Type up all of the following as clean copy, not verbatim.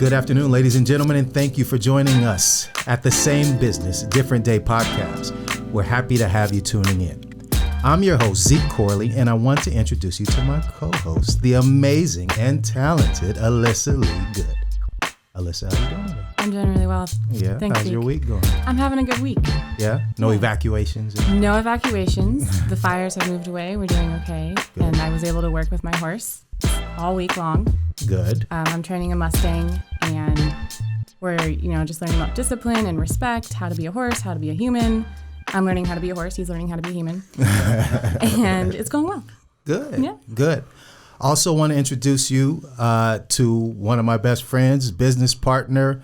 Good afternoon, ladies and gentlemen, and thank you for joining us at the Same Business, Different Day podcast. We're happy to have you tuning in. I'm your host, Zeke Corley, and I want to introduce you to my co-host, the amazing and talented Alyssa Lee Good. Alyssa, how you doing today? I'm doing really well. Yeah, Thanks, how's your week going? I'm having a good week. Yeah? No evacuations? No evacuations. The fires have moved away. We're doing okay. Good. And I was able to work with my horse all week long. Good. I'm training a Mustang, and we're, just learning about discipline and respect, how to be a horse, how to be a human. I'm learning how to be a horse. He's learning how to be a human. And it's going well. Good. Yeah. Good. Also want to introduce you to one of my best friends, business partner.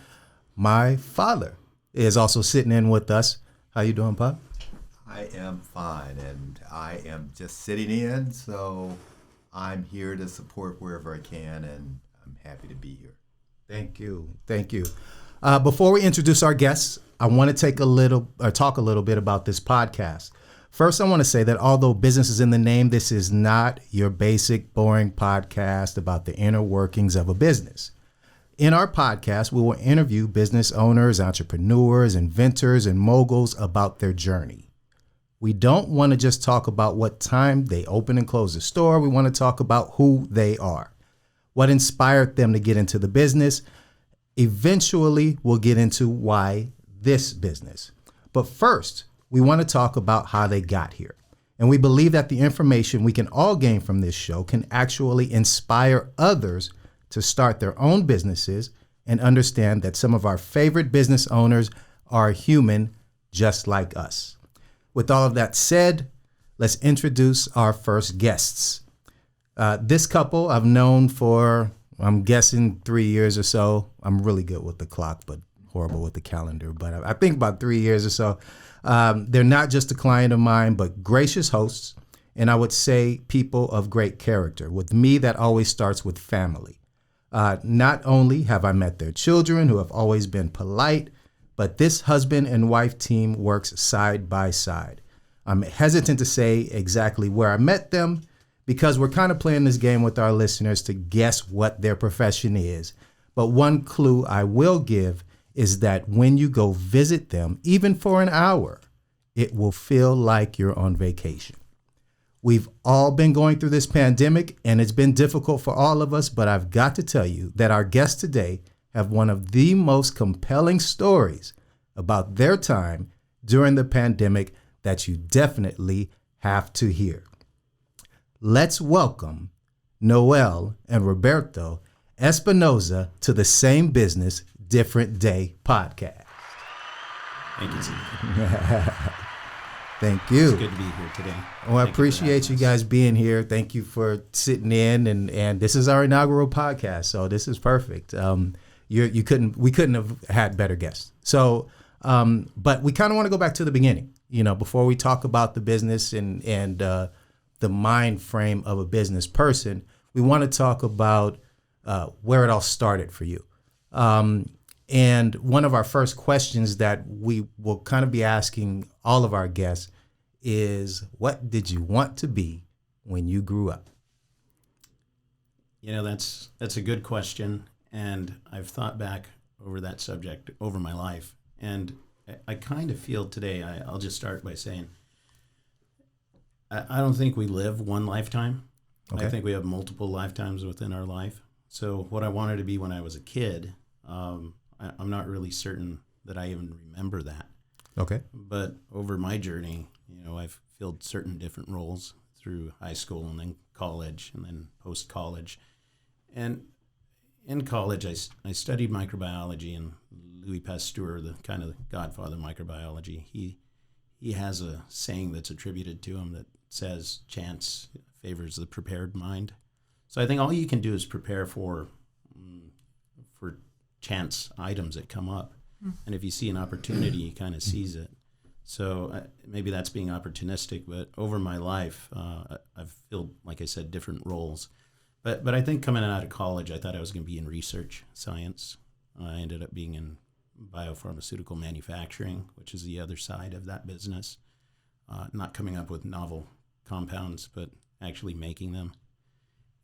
My father is also sitting in with us. How you doing, Pop? I am fine, and I am just sitting in, so I'm here to support wherever I can, and I'm happy to be here. Thank you. Thank you. Before we introduce our guests, I want to talk a little bit about this podcast. First, I want to say that although business is in the name, this is not your basic, boring podcast about the inner workings of a business. In our podcast, we will interview business owners, entrepreneurs, inventors, and moguls about their journey. We don't want to just talk about what time they open and close the store. We want to talk about who they are, what inspired them to get into the business. Eventually, we'll get into why this business. But first, we want to talk about how they got here. And we believe that the information we can all gain from this show can actually inspire others to start their own businesses and understand that some of our favorite business owners are human just like us. With all of that said, let's introduce our first guests. This couple I've known for, I'm guessing 3 years or so. I'm really good with the clock, but horrible with the calendar. But I think about 3 years or so. They're not just a client of mine, but gracious hosts. And I would say people of great character. With me, that always starts with family. Not only have I met their children who have always been polite, but this husband and wife team works side by side. I'm hesitant to say exactly where I met them because we're kind of playing this game with our listeners to guess what their profession is. But one clue I will give is that when you go visit them, even for an hour, it will feel like you're on vacation. We've all been going through this pandemic, and it's been difficult for all of us, but I've got to tell you that our guests today have one of the most compelling stories about their time during the pandemic that you definitely have to hear. Let's welcome Noel and Roberto Espinosa to the Same Business, Different Day podcast. Thank you, Steve. Thank you. It's good to be here today. Well, I appreciate you guys being here. Thank you for sitting in, and this is our inaugural podcast, so this is perfect. We couldn't have had better guests. So, but we kind of want to go back to the beginning, before we talk about the business and the mind frame of a business person. We want to talk about where it all started for you. And one of our first questions that we will kind of be asking all of our guests is, what did you want to be when you grew up? That's a good question, and I've thought back over that subject over my life, and I kind of feel today, I'll just start by saying, I don't think we live one lifetime. Okay. I think we have multiple lifetimes within our life. So what I wanted to be when I was a kid, I'm not really certain that I even remember that. Okay. But over my journey, I've filled certain different roles through high school and then college and then post-college. And in college, I studied microbiology, and Louis Pasteur, the kind of godfather of microbiology, he has a saying that's attributed to him that says, chance favors the prepared mind. So I think all you can do is prepare for chance items that come up. And if you see an opportunity, you kind of seize it. So maybe that's being opportunistic, but over my life, I've filled, like I said, different roles. But I think coming out of college, I thought I was going to be in research science. I ended up being in biopharmaceutical manufacturing, which is the other side of that business. Not coming up with novel compounds, but actually making them.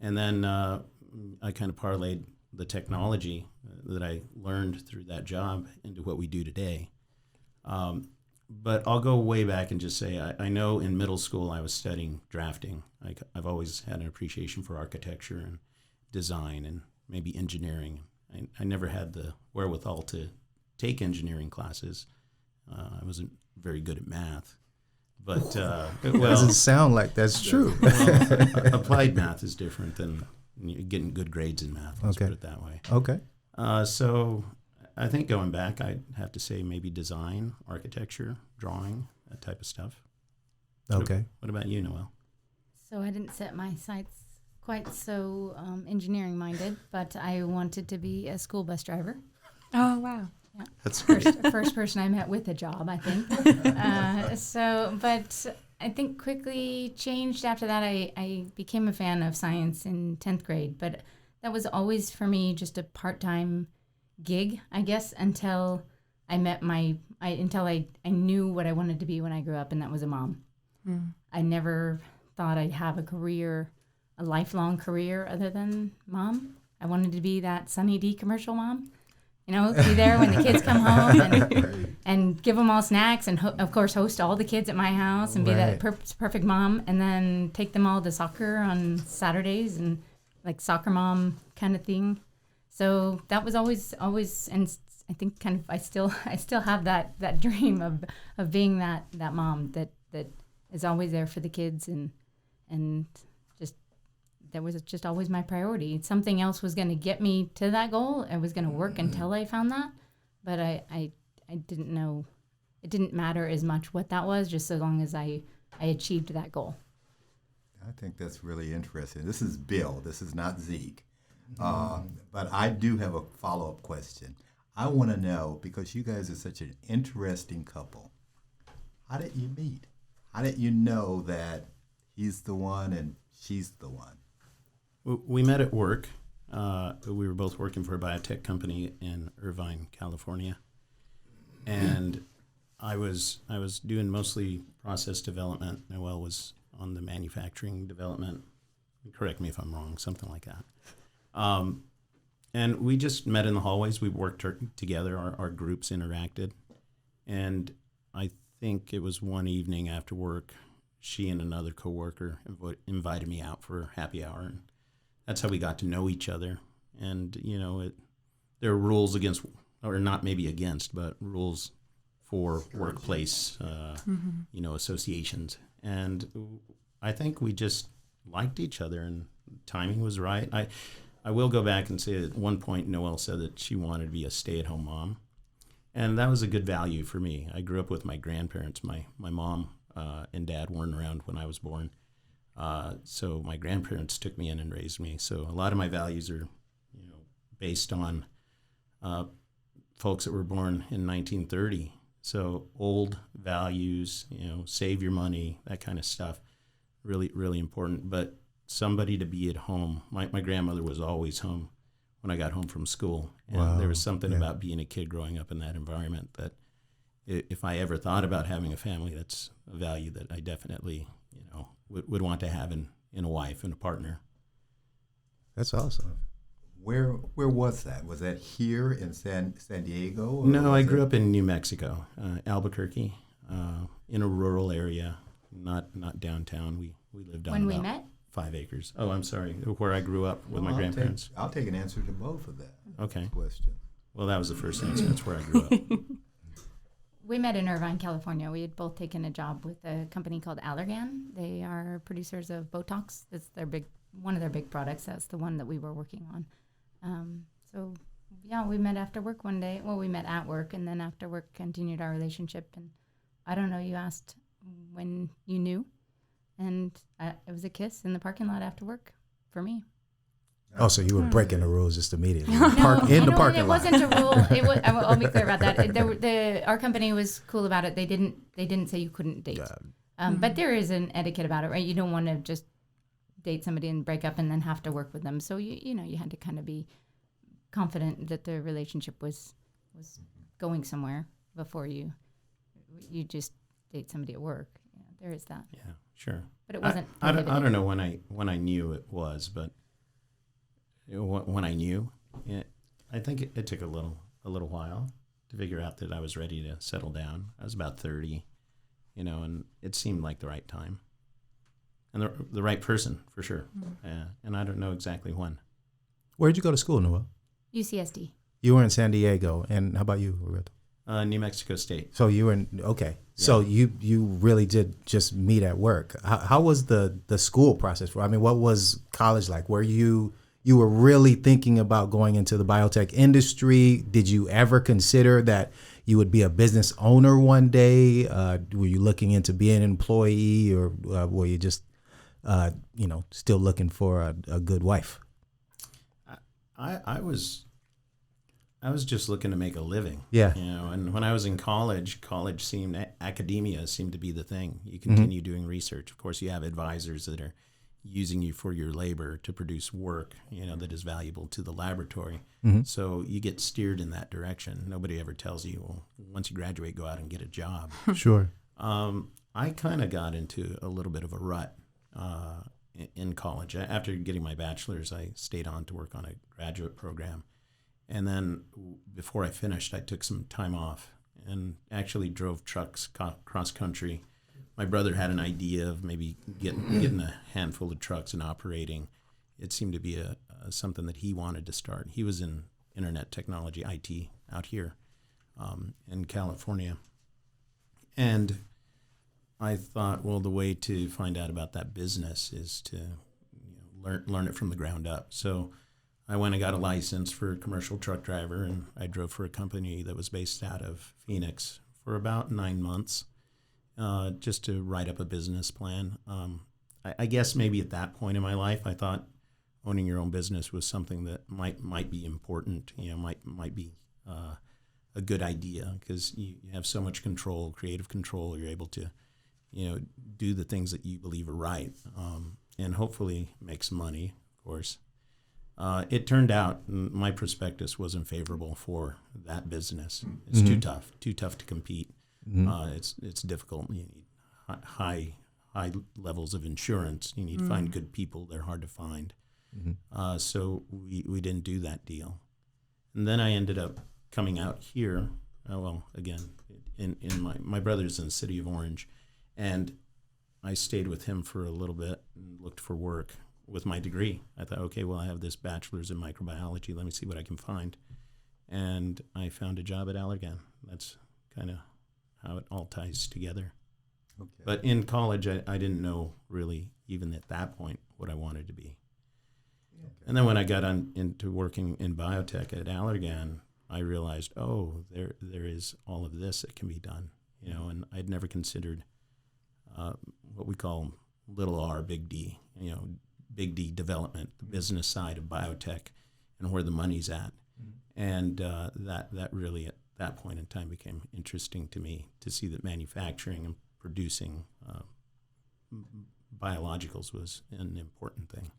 And then I kind of parlayed the technology that I learned through that job into what we do today. But I'll go way back and just say I know in middle school I was studying drafting. I've always had an appreciation for architecture and design and maybe engineering. I never had the wherewithal to take engineering classes. I wasn't very good at math. But it doesn't sound like that's true. Applied math is different than getting good grades in math. Let's put it that way. Okay. So I think going back, I'd have to say maybe design, architecture, drawing, that type of stuff. Okay. What about you, Noelle? So I didn't set my sights quite so engineering minded, but I wanted to be a school bus driver. Oh, wow. Yeah. That's great. First person I met with a job, I think. But I think quickly changed after that. I became a fan of science in 10th grade, but that was always for me just a part-time gig, I guess, until I met until I knew what I wanted to be when I grew up, and that was a mom. I never thought I'd have a lifelong career other than mom. I wanted to be that Sunny D commercial mom. You know, be there when the kids come home and give them all snacks and, of course, host all the kids at my house and be that perfect mom, and then take them all to soccer on Saturdays and like soccer mom kind of thing. So that was always, and I think kind of I still have that dream of being that mom that is always there for the kids and just that was just always my priority. Something else was going to get me to that goal. I was going to work until I found that, but I didn't know. It didn't matter as much what that was, just so long as I achieved that goal. I think that's really interesting. This is Bill. This is not Zeke. But I do have a follow-up question. I want to know, because you guys are such an interesting couple, how did you meet? How did you know that he's the one and she's the one? We met at work. We were both working for a biotech company in Irvine, California. And I was doing mostly process development. Noelle was on the manufacturing development. Correct me if I'm wrong, something like that. And we just met in the hallways. We worked together. Our groups interacted. And I think it was one evening after work, she and another coworker invited me out for happy hour. And that's how we got to know each other. And, you know, there are rules against, or not maybe against, but rules for workplace, you know, associations. And I think we just liked each other and timing was right. I will go back and say that at one point Noelle said that she wanted to be a stay-at-home mom. And that was a good value for me. I grew up with my grandparents. My mom and dad weren't around when I was born. So my grandparents took me in and raised me. So a lot of my values are, you know, based on folks that were born in 1930. So old values, you know, save your money, that kind of stuff, really, really important. But somebody to be at home. My grandmother was always home when I got home from school. And there was something about being a kid growing up in that environment that if I ever thought about having a family, that's a value that I definitely, you know, would want to have in a wife and a partner. That's awesome. Where was that? Was that here in San Diego? No, I grew up in New Mexico, Albuquerque, in a rural area, not downtown. We lived on When we about met? 5 acres. Oh, I'm sorry. Where I grew up with my grandparents. I'll take an answer to both of that. Okay. Question. Well, that was the first answer. That's where I grew up. We met in Irvine, California. We had both taken a job with a company called Allergan. They are producers of Botox. That's one of their big products. That's the one that we were working on. So, yeah, we met after work one day. Well, we met at work, and then after work continued our relationship. And I don't know, you asked when you knew, and it was a kiss in the parking lot after work for me. Oh, so you were breaking the rules just immediately. No, the parking lot. It wasn't a rule. I'll be clear about that. Our company was cool about it. They didn't say you couldn't date. But there is an etiquette about it, right? You don't want to just date somebody and break up and then have to work with them. So you had to kind of be confident that the relationship was going somewhere before you just date somebody at work. Yeah, there is that. Yeah, sure. But it wasn't. I don't know when I knew it was, but when I knew, Yeah, I think it took a little while to figure out that I was ready to settle down. I was about 30, and it seemed like the right time. And the right person, for sure. And I don't know exactly when. Where'd you go to school, Noel? UCSD. You were in San Diego. And how about you, Roberto? New Mexico State. So you were okay. Yeah. So you really did just meet at work. How was the school process? I mean, what was college like? Were you were really thinking about going into the biotech industry? Did you ever consider that you would be a business owner one day? Were you looking into being an employee, or were you just still looking for a good wife? I was just looking to make a living. Yeah. And when I was in college academia seemed to be the thing. You continue doing research. Of course, you have advisors that are using you for your labor to produce work, that is valuable to the laboratory. So you get steered in that direction. Nobody ever tells you, well, once you graduate, go out and get a job. Sure. I kind of got into a little bit of a rut in college. After getting my bachelor's, I stayed on to work on a graduate program. And then before I finished, I took some time off and actually drove trucks cross country. My brother had an idea of maybe getting a handful of trucks and operating. It seemed to be something that he wanted to start. He was in internet technology, IT, out here in California. And I thought, well, the way to find out about that business is to learn it from the ground up. So I went and got a license for a commercial truck driver, and I drove for a company that was based out of Phoenix for about 9 months, just to write up a business plan. I guess maybe at that point in my life, I thought owning your own business was something that might be important, might be a good idea, because you have so much control, creative control. You're able to do the things that you believe are right, and hopefully make some money, of course. It turned out my prospectus wasn't favorable for that business. It's too tough to compete. It's difficult. You need high levels of insurance. You need to find good people. They're hard to find. So we didn't do that deal. And then I ended up coming out here. Again, in my brother's in the city of Orange. And I stayed with him for a little bit and looked for work with my degree. I thought, okay, well, I have this bachelor's in microbiology. Let me see what I can find. And I found a job at Allergan. That's kind of how it all ties together. Okay. But in college, I didn't know really, even at that point, what I wanted to be. Okay. And then when I got into working in biotech at Allergan, I realized, there is all of this that can be done. And I'd never considered what we call little r, big D, big D development, the business side of biotech and where the money's at. And that really at that point in time became interesting to me, to see that manufacturing and producing biologicals was an important thing.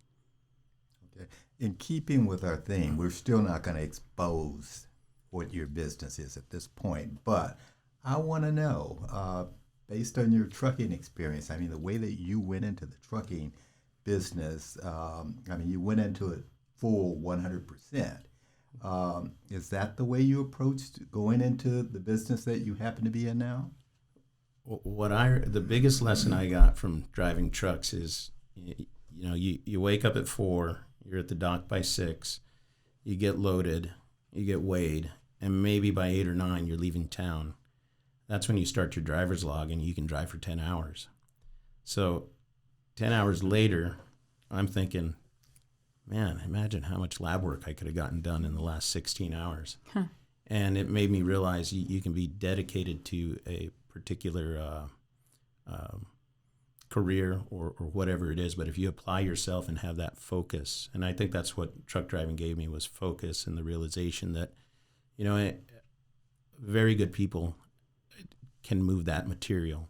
Okay. In keeping with our theme, we're still not going to expose what your business is at this point, but I want to know, based on your trucking experience, I mean, the way that you went into the trucking business, you went into it full 100%. Is that the way you approached going into the business that you happen to be in now? The biggest lesson I got from driving trucks is, you wake up at 4, you're at the dock by 6, you get loaded, you get weighed, and maybe by 8 or 9 you're leaving town. That's when you start your driver's log and you can drive for 10 hours. So 10 hours later, I'm thinking, man, imagine how much lab work I could have gotten done in the last 16 hours. Huh. And it made me realize you can be dedicated to a particular career or whatever it is, but if you apply yourself and have that focus, and I think that's what truck driving gave me, was focus and the realization that, very good people can move that material.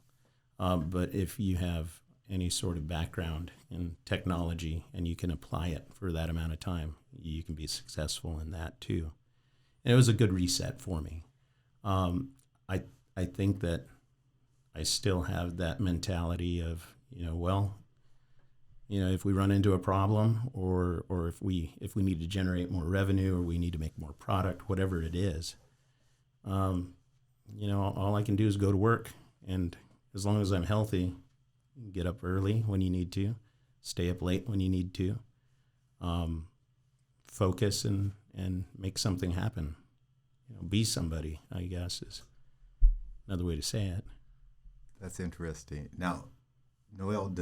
But if you have any sort of background in technology and you can apply it for that amount of time, you can be successful in that too. And it was a good reset for me. I think that I still have that mentality of, if we run into a problem or if we need to generate more revenue or we need to make more product, whatever it is, all I can do is go to work. And as long as I'm healthy, get up early when you need to, stay up late when you need to, focus and make something happen. Be somebody, I guess, is another way to say it. That's interesting. Now, Noel,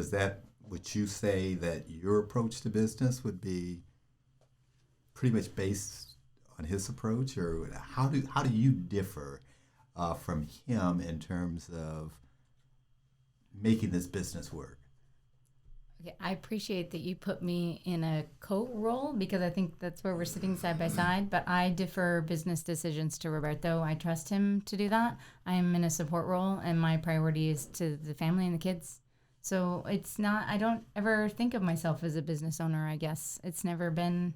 would you say that your approach to business would be pretty much based on his approach, or how do you differ from him in terms of making this business work? Okay, I appreciate that you put me in a co-role because I think that's where we're sitting side by side, but I defer business decisions to Roberto. I trust him to do that. I'm in a support role, and my priority is to the family and the kids. So I don't ever think of myself as a business owner, I guess. It's never been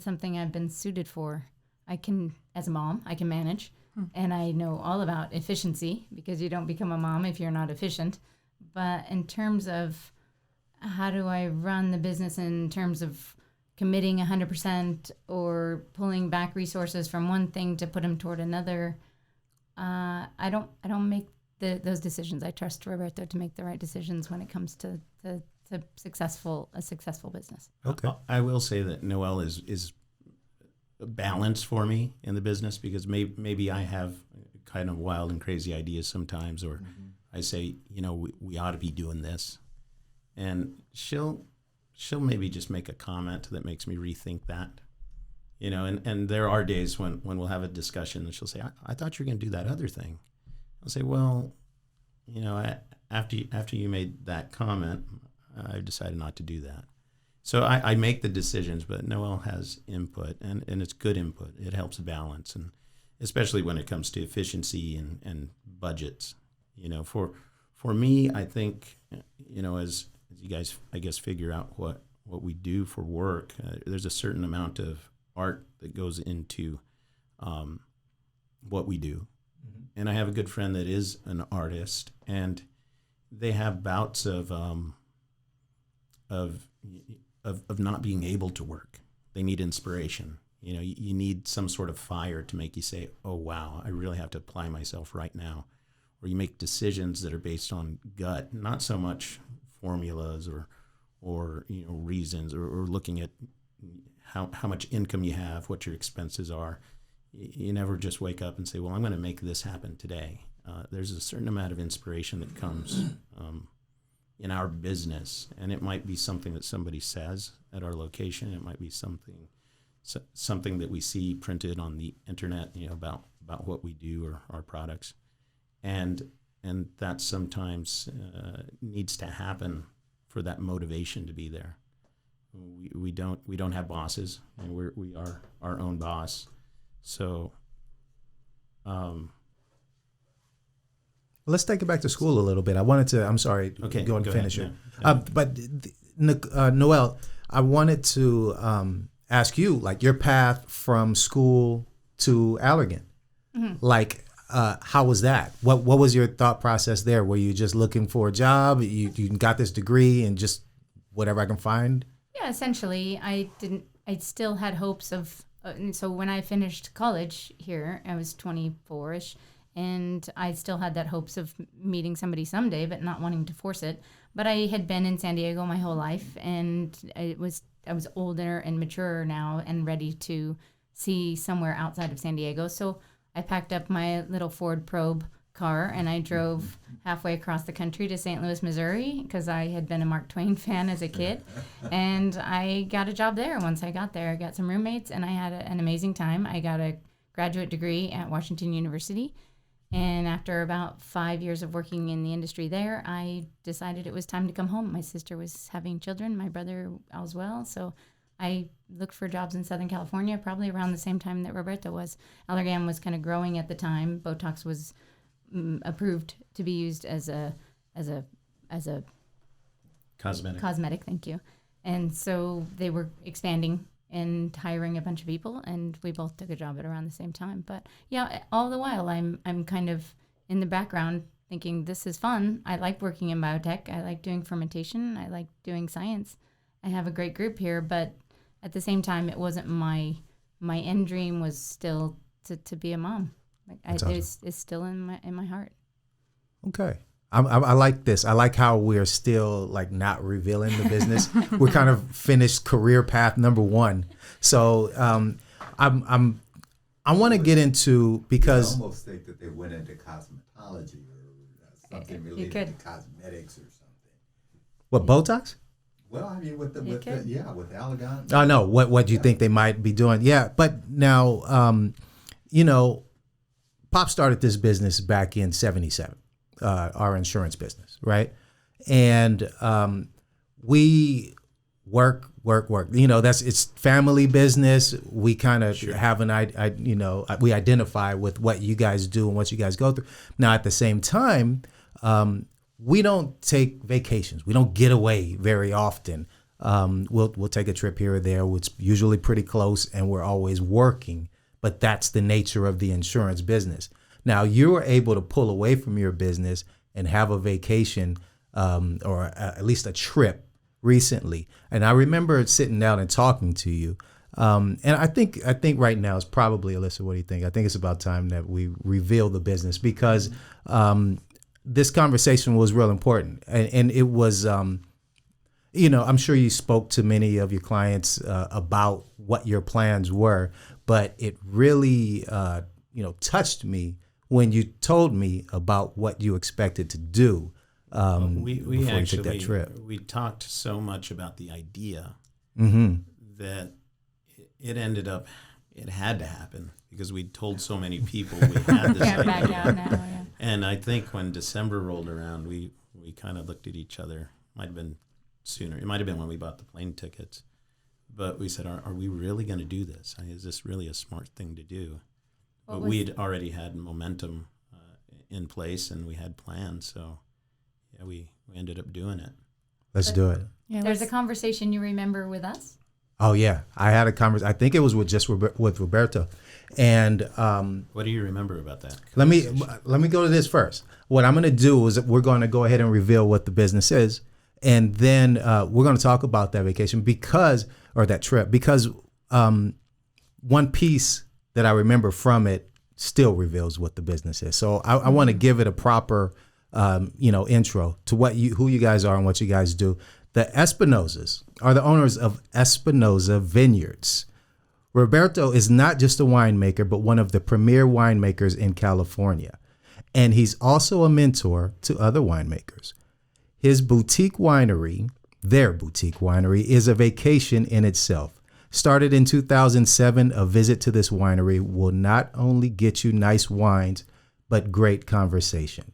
something I've been suited for. As a mom, I can manage, and I know all about efficiency because you don't become a mom if you're not efficient. But in terms of how do I run the business in terms of committing 100% or pulling back resources from one thing to put them toward another, I don't make those decisions. I trust Roberto to make the right decisions when it comes to a successful business. Okay. I will say that Noel is a balance for me in the business because maybe I have kind of wild and crazy ideas sometimes, or I say, we ought to be doing this. And she'll maybe just make a comment that makes me rethink that, and there are days when we'll have a discussion and she'll say, I thought you were going to do that other thing. I'll say, well, after you made that comment, I've decided not to do that. So I make the decisions, but Noel has input, and it's good input. It helps balance, and especially when it comes to efficiency and budgets. For me, I think, as you guys, I guess, figure out what we do for work, there's a certain amount of art that goes into what we do. Mm-hmm. And I have a good friend that is an artist, and they have bouts of not being able to work. They need inspiration. You need some sort of fire to make you say, oh, wow, I really have to apply myself right now. Or you make decisions that are based on gut, not so much formulas or reasons or looking at how much income you have, what your expenses are. You never just wake up and say, well, I'm going to make this happen today. There's a certain amount of inspiration that comes in our business, and it might be something that somebody says at our location. It might be something that we see printed on the internet, about what we do or our products. And that sometimes needs to happen for that motivation to be there. We don't have bosses, and we are our own boss. So, let's take it back to school a little bit. I'm sorry. Okay, go and finish ahead, it. yeah. But Noel, I wanted to ask you, like, your path from school to Allergan. Mm-hmm. Like, how was that? What was your thought process there? Were you just looking for a job? You got this degree and just whatever I can find? Yeah, essentially, I still had hopes of. So when I finished college here, I was 24ish, and I still had that hopes of meeting somebody someday, but not wanting to force it. But I had been in San Diego my whole life, and I was older and maturer now and ready to see somewhere outside of San Diego. So I packed up my little Ford Probe car and I drove halfway across the country to St. Louis, Missouri, because I had been a Mark Twain fan as a kid. And I got a job there. Once I got there, I got some roommates and I had an amazing time. I got a graduate degree at Washington University. And after about 5 years of working in the industry there, I decided it was time to come home. My sister was having children, my brother as well. So I looked for jobs in Southern California, probably around the same time that Roberto was. Allergan was kind of growing at the time. Botox was approved to be used as a cosmetic. Thank you. And so they were expanding and hiring a bunch of people, and we both took a job at around the same time. But yeah, all the while I'm kind of in the background thinking this is fun. I like working in biotech. I like doing fermentation. I like doing science. I have a great group here, but at the same time, it wasn't my end dream was still to be a mom. Like it's still in my heart. Okay. I like this. I like how we're still like not revealing the business. We're kind of finished career path number 1. So I want to get into, because I almost think that they went into cosmetology or something related to cosmetics or something. What, Botox? Well, I mean, with Allergan. I know what you think they might be doing. Yeah, but now, Pop started this business back in '77, our insurance business, right? And we work. It's family business. We kind of have we identify with what you guys do and what you guys go through. Now, at the same time, we don't take vacations. We don't get away very often. We'll take a trip here or there, which is usually pretty close, and we're always working. But that's the nature of the insurance business. Now, you were able to pull away from your business and have a vacation or at least a trip recently. And I remember sitting down and talking to you. And I think right now is probably, Alyssa, what do you think? I think it's about time that we reveal the business, because this conversation was real important. And it was, I'm sure you spoke to many of your clients about what your plans were, but it really, touched me when you told me about what you expected to do. We before actually you took that trip. We talked so much about the idea that it ended up, it had to happen because we told so many people we had this idea. Back out now, yeah. And I think when December rolled around, we kind of looked at each other. Might have been sooner. It might have been when we bought the plane tickets. But we said, are we really going to do this? Is this really a smart thing to do? But we'd already had momentum in place and we had plans. So, yeah, we ended up doing it. Let's do it. Yeah, There's a conversation you remember with us? Oh, yeah. I had a conversation. I think it was with Roberto. And what do you remember about that? let me go to this first. What I'm going to do is we're going to go ahead and reveal what the business is. And then we're going to talk about that vacation or that trip, because one piece that I remember from it still reveals what the business is. So I want to give it a proper, intro to who you guys are and what you guys do. The Espinosas are the owners of Espinosa Vineyards. Roberto is not just a winemaker, but one of the premier winemakers in California. And he's also a mentor to other winemakers. Their boutique winery, is a vacation in itself. Started in 2007, a visit to this winery will not only get you nice wines, but great conversation.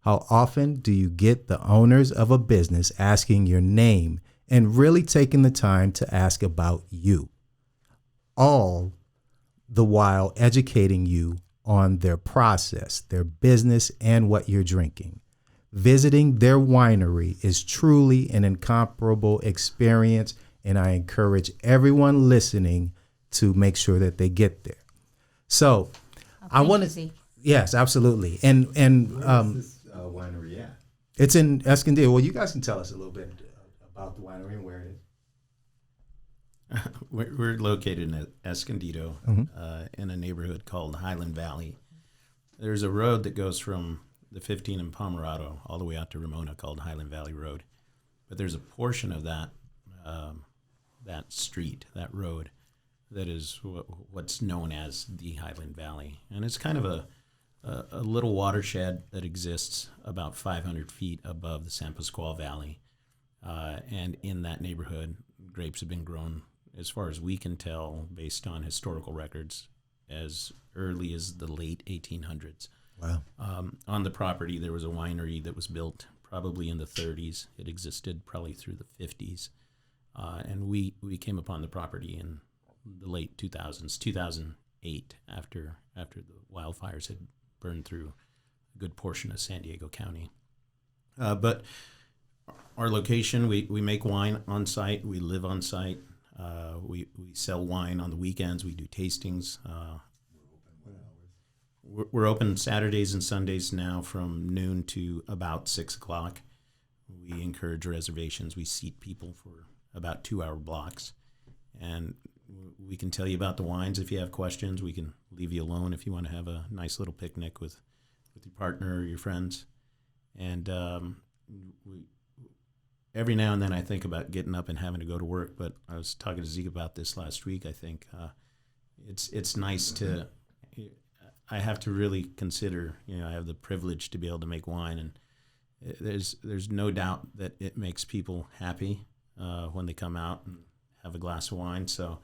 How often do you get the owners of a business asking your name and really taking the time to ask about you? All the while educating you on their process, their business, and what you're drinking. Visiting their winery is truly an incomparable experience, and I encourage everyone listening to make sure that they get there. So, I want to, yes, absolutely, and Where is this winery at? it's in Escondido. Well, you guys can tell us a little bit about the winery and where it is. We're located in Escondido, in a neighborhood called Highland Valley. There's a road that goes from the 15 in Pomerado all the way out to Ramona called Highland Valley Road. But there's a portion of that street, that road, that is what's known as the Highland Valley. And it's kind of a little watershed that exists about 500 feet above the San Pasqual Valley. And in that neighborhood, grapes have been grown, as far as we can tell, based on historical records, as early as the late 1800s. Wow. On the property, there was a winery that was built probably in the 30s. It existed probably through the 50s. And we came upon the property in the late 2000s, 2008, after the wildfires had burned through a good portion of San Diego County. But our location, we make wine on site. We live on site. We sell wine on the weekends. We do tastings. we're open Saturdays and Sundays now from noon to about 6 o'clock. We encourage reservations. We seat people for about 2-hour blocks. And we can tell you about the wines if you have questions. We can leave you alone if you want to have a nice little picnic with your partner or your friends. And every now and then I think about getting up and having to go to work, but I was talking to Zeke about this last week. I think it's nice to, I have to really consider, I have the privilege to be able to make wine, and there's no doubt that it makes people happy when they come out and have a glass of wine. So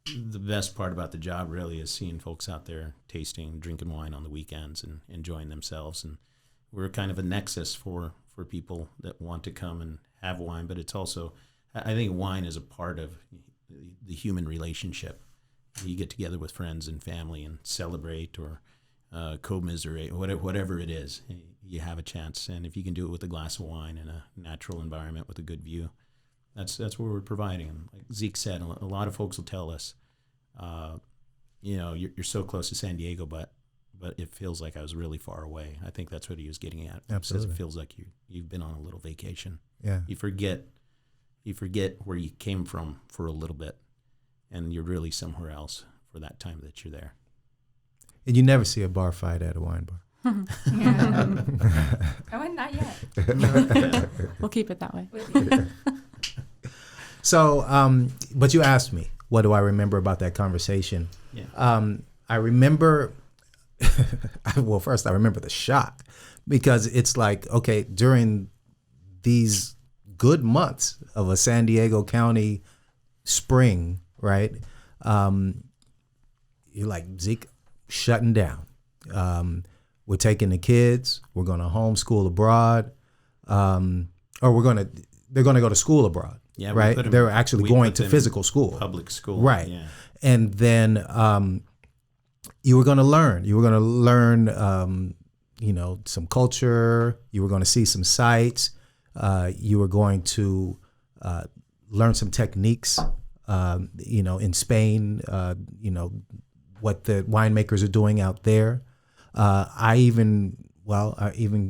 the best part about the job really is seeing folks out there tasting, drinking wine on the weekends and enjoying themselves. And we're kind of a nexus for people that want to come and have wine, but it's also, I think wine is a part of the human relationship. You get together with friends and family and celebrate or commiserate, whatever it is, you have a chance. And if you can do it with a glass of wine in a natural environment with a good view, that's what we're providing. And like Zeke said, a lot of folks will tell us, you're so close to San Diego, but it feels like I was really far away. I think that's what he was getting at. Absolutely. It feels like you've been on a little vacation. Yeah. You forget where you came from for a little bit, and you're really somewhere else for that time that you're there. And you never see a bar fight at a wine bar. Oh, not yet. We'll keep it that way. So, but you asked me, what do I remember about that conversation? Yeah. I remember, well, first I remember the shock, because it's like, okay, during these good months of a San Diego County spring, right? You're like, Zeke, shutting down. We're taking the kids. We're going to homeschool abroad, or they're going to go to school abroad. Yeah, right. They're actually going to physical school, public school. Right. Yeah. And then you were going to learn. You were going to learn, some culture. You were going to see some sights. You were going to learn some techniques. In Spain, what the winemakers are doing out there. I even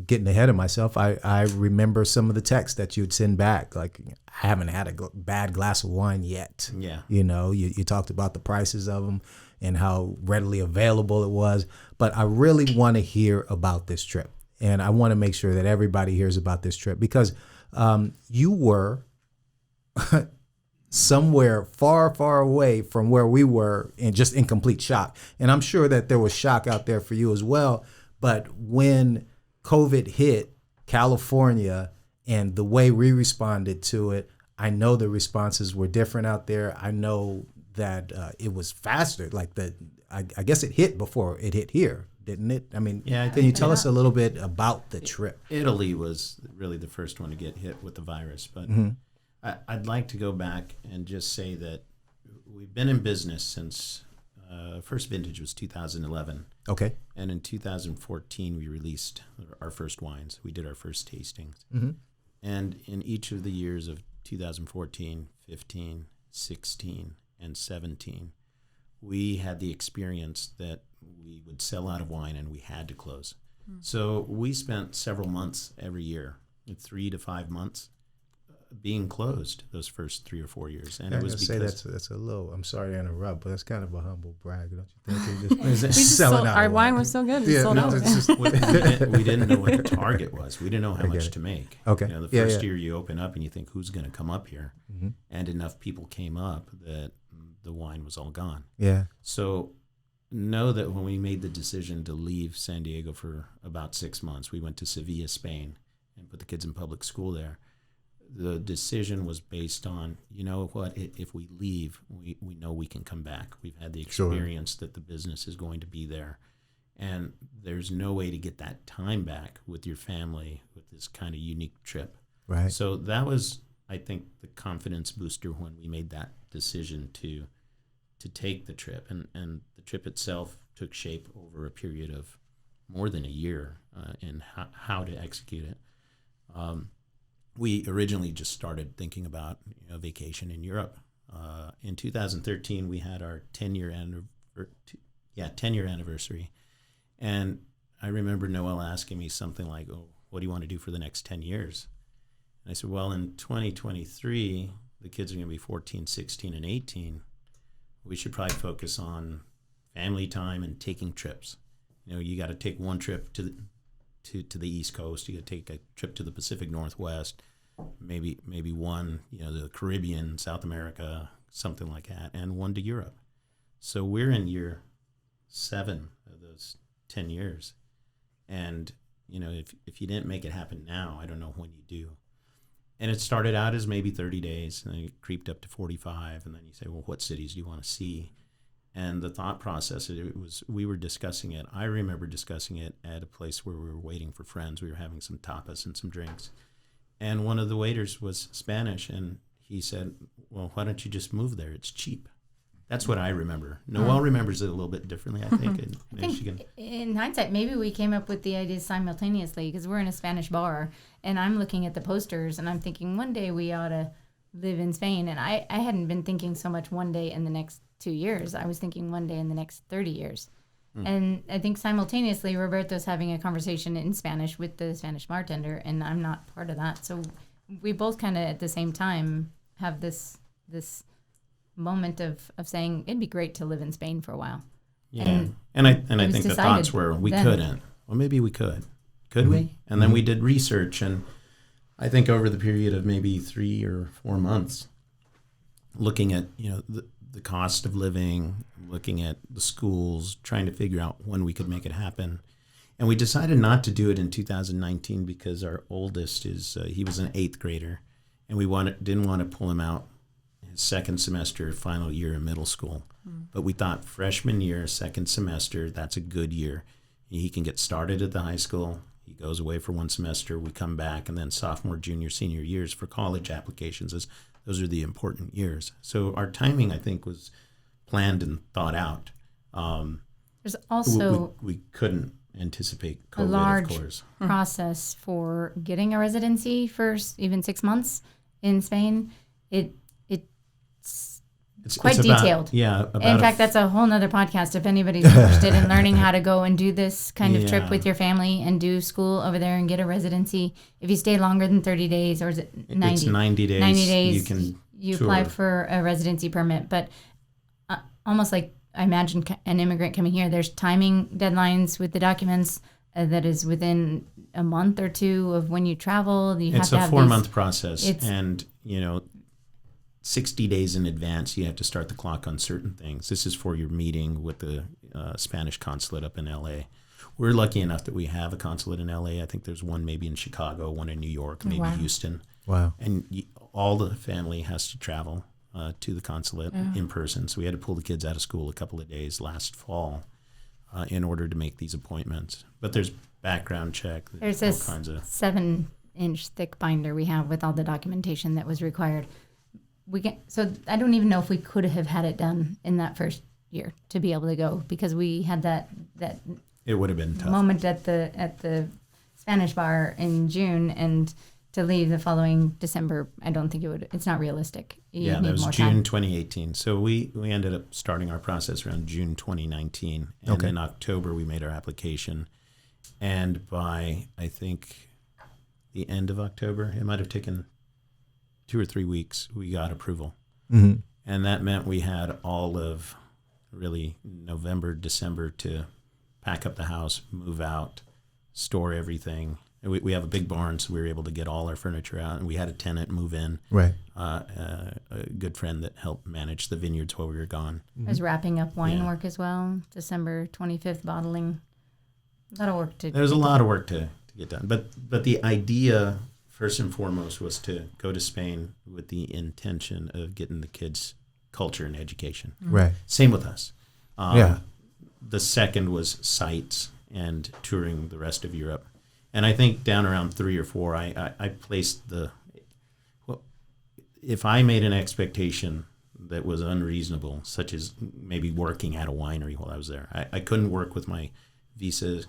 getting ahead of myself, I remember some of the texts that you'd send back, like, I haven't had a bad glass of wine yet. Yeah. You talked about the prices of them and how readily available it was. But I really want to hear about this trip. And I want to make sure that everybody hears about this trip, because you were somewhere far, far away from where we were, and just in complete shock. And I'm sure that there was shock out there for you as well. But when COVID hit California and the way we responded to it, I know the responses were different out there. I know that it was faster. Like I guess it hit before it hit here, didn't it? I mean, yeah, can you tell us a little bit about the trip? Italy was really the first one to get hit with the virus, but I'd like to go back and just say that we've been in business since first vintage was 2011. Okay. And in 2014, we released our first wines. We did our first tastings. Mm-hmm. And in each of the years of 2014, 15, 16, and 17, we had the experience that we would sell out of wine and we had to close. So we spent several months every year, 3 to 5 months, being closed those first 3 or 4 years. And it was because that's a little, I'm sorry to interrupt, but that's kind of a humble brag, don't you think? We just sold, our wine was so good, we sold out. we didn't know what the target was. We didn't know how much to make. Okay. The first year you open up and you think, who's going to come up here? Mm-hmm. And enough people came up that the wine was all gone. Yeah. So know that when we made the decision to leave San Diego for about 6 months, we went to Sevilla, Spain, and put the kids in public school there. The decision was based on, you know what, if we leave, we know we can come back. We've had the experience that the business is going to be there. And there's no way to get that time back with your family with this kind of unique trip. Right. So that was, I think, the confidence booster when we made that decision to take the trip. And the trip itself took shape over a period of more than a year in how to execute it. We originally just started thinking about a vacation in Europe. In 2013, we had our 10-year anniversary, And I remember Noel asking me something like, "Oh, what do you want to do for the next 10 years?" And I said, well, in 2023, the kids are going to be 14, 16, and 18. We should probably focus on family time and taking trips. You know, you got to take one trip to the East Coast. You got to take a trip to the Pacific Northwest, maybe one, you know, the Caribbean, South America, something like that, and one to Europe. So we're in year 7 of those 10 years. And, you know, if you didn't make it happen now, I don't know when you do. And it started out as maybe 30 days, and then it creeped up to 45, and then you say, well, what cities do you want to see? And the thought process, we were discussing it. I remember discussing it at a place where we were waiting for friends. We were having some tapas and some drinks. And one of the waiters was Spanish, and he said, well, why don't you just move there? It's cheap. That's what I remember. Noelle remembers it a little bit differently, I think. In Michigan. In hindsight, maybe we came up with the ideas simultaneously because we're in a Spanish bar, and I'm looking at the posters, and I'm thinking one day we ought to live in Spain. And I hadn't been thinking so much one day in the next 2 years. I was thinking one day in the next 30 years. And I think simultaneously, Roberto's having a conversation in Spanish with the Spanish bartender, and I'm not part of that. So we both kind of at the same time have this moment of saying it'd be great to live in Spain for a while. Yeah, and I think the thoughts were we couldn't. Well, maybe we could. Could we? And then we did research, and I think over the period of maybe 3 or 4 months, looking at the cost of living, looking at the schools, trying to figure out when we could make it happen. And we decided not to do it in 2019 because our oldest he was an 8th grader, and we didn't want to pull him out his second semester, final year in middle school. But we thought freshman year, second semester, that's a good year. He can get started at the high school. He goes away for 1 semester. We come back, and then sophomore, junior, senior years for college applications. Those are the important years. So our timing, I think, was planned and thought out. There's also we couldn't anticipate COVID, a large of course. process for getting a residency for even 6 months in Spain. It's quite detailed. In fact, that's a whole nother podcast if anybody's interested in learning how to go and do this kind of trip with your family and do school over there and get a residency. If you stay longer than 30 days, or is it 90? It's 90 days. 90 days, you tour. apply for a residency permit. But almost like I imagine an immigrant coming here, there's timing deadlines with the documents that is within a month or 2 of when you travel. It's a 4-month process. And, 60 days in advance, you have to start the clock on certain things. This is for your meeting with the Spanish consulate up in L.A. We're lucky enough that we have a consulate in L.A. I think there's one maybe in Chicago, one in New York, maybe Houston. Wow. And all the family has to travel to the consulate in person. So we had to pull the kids out of school a couple of days last fall in order to make these appointments. But there's background check. There's this 7-inch thick binder we have with all the documentation that was required. So I don't even know if we could have had it done in that first year to be able to go, because we had that it would have been tough moment at the Spanish bar in June, and to leave the following December, I don't think it's not realistic. That was June 2018. So we ended up starting our process around June 2019, and in October we made our application, and by I think the end of October, it might have taken 2 or 3 weeks, we got approval. And that meant we had all of really November, December to pack up the house, move out, store everything. We have a big barn, so we were able to get all our furniture out, and we had a tenant move in. Right. A good friend that helped manage the vineyards while we were gone. I was wrapping up wine work as well, December 25th bottling. A lot of work to There's a lot of work to get done. But the idea, first and foremost, was to go to Spain with the intention of getting the kids culture and education. Right. Same with us. The second was sites and touring the rest of Europe. And I think down around 3 or 4, I placed if I made an expectation that was unreasonable, such as maybe working at a winery while I was there, I couldn't work with my visa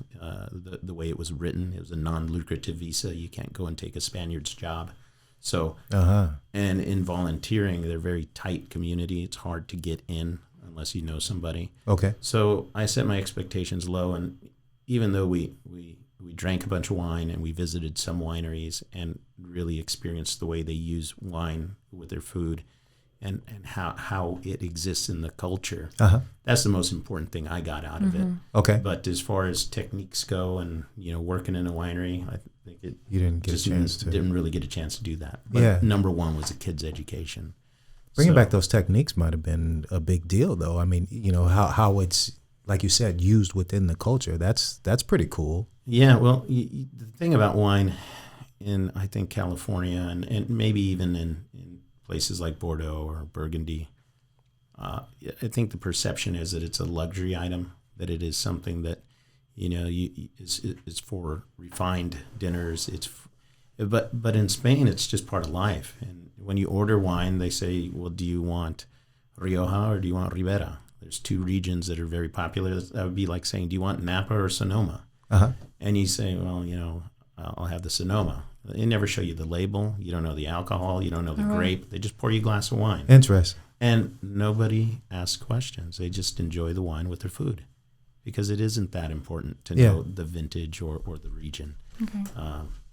the way it was written. It was a non-lucrative visa. You can't go and take a Spaniard's job. So, and in volunteering, they're a very tight community. It's hard to get in unless you know somebody. Okay. So I set my expectations low, and even though we drank a bunch of wine and we visited some wineries and really experienced the way they use wine with their food and how it exists in the culture, that's the most important thing I got out of it. Okay. But as far as techniques go and, working in a winery, I think You didn't get a chance to. didn't really get a chance to do that. But Yeah. number one was the kids' education. Bringing So- back those techniques might have been a big deal, though. I mean, how it's, like you said, used within the culture. That's pretty cool. Yeah, well, the thing about wine in, I think, California and maybe even in places like Bordeaux or Burgundy, I think the perception is that it's a luxury item, that it is something that, is for refined dinners. But in Spain, it's just part of life. And when you order wine, they say, well, do you want Rioja or do you want Ribera? There's two regions that are very popular. That would be like saying, do you want Napa or Sonoma? And you say, well, I'll have the Sonoma. They never show you the label. You don't know the alcohol. You don't know the grape. They just pour you a glass of wine. Interesting. And nobody asks questions. They just enjoy the wine with their food because it isn't that important to know the vintage or the region. Okay.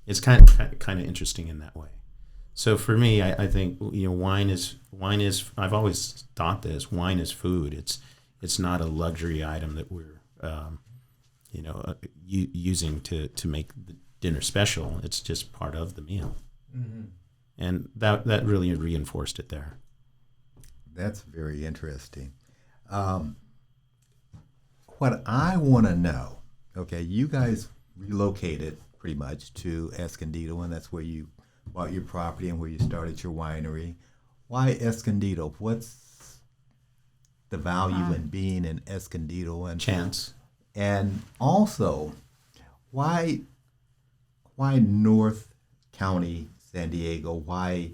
It's kind of interesting in that way. So for me, I think wine is. I've always thought this: wine is food. It's not a luxury item that we're using to make the dinner special. It's just part of the meal, and that really reinforced it there. That's very interesting. What I want to know, okay, you guys relocated pretty much to Escondido, and that's where you bought your property and where you started your winery. Why Escondido? What's the value in being in Escondido? And Chance. And also, why North County, San Diego? Why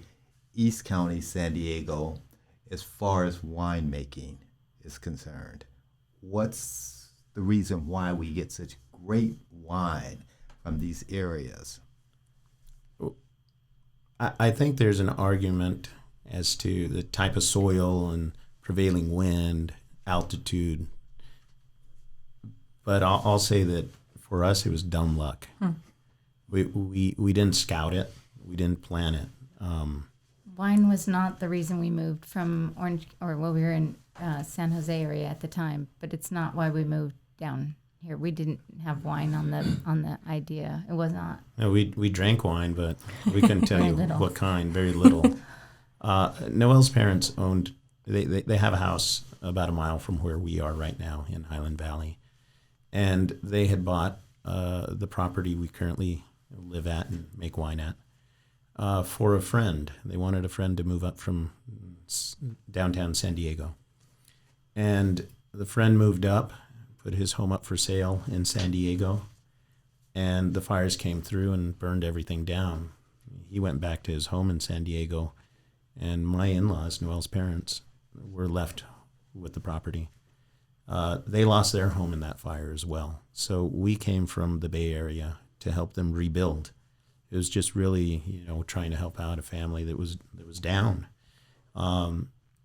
East County, San Diego, as far as winemaking is concerned? What's the reason why we get such great wine from these areas? I think there's an argument as to the type of soil and prevailing wind, altitude. But I'll say that for us, it was dumb luck. We didn't scout it. We didn't plan it. Wine was not the reason we moved from Orange, we were in San Jose area at the time, but it's not why we moved down here. We didn't have wine on the idea. It was not. No, we drank wine, but we couldn't tell you little. what kind. Very little. Noelle's parents owned. They have a house about a mile from where we are right now in Highland Valley, and they had bought the property we currently live at and make wine at for a friend. They wanted a friend to move up from downtown San Diego, and the friend moved up, put his home up for sale in San Diego, and the fires came through and burned everything down. He went back to his home in San Diego, and my in-laws, Noelle's parents, were left with the property. They lost their home in that fire as well. So we came from the Bay Area to help them rebuild. It was just really, trying to help out a family that was down.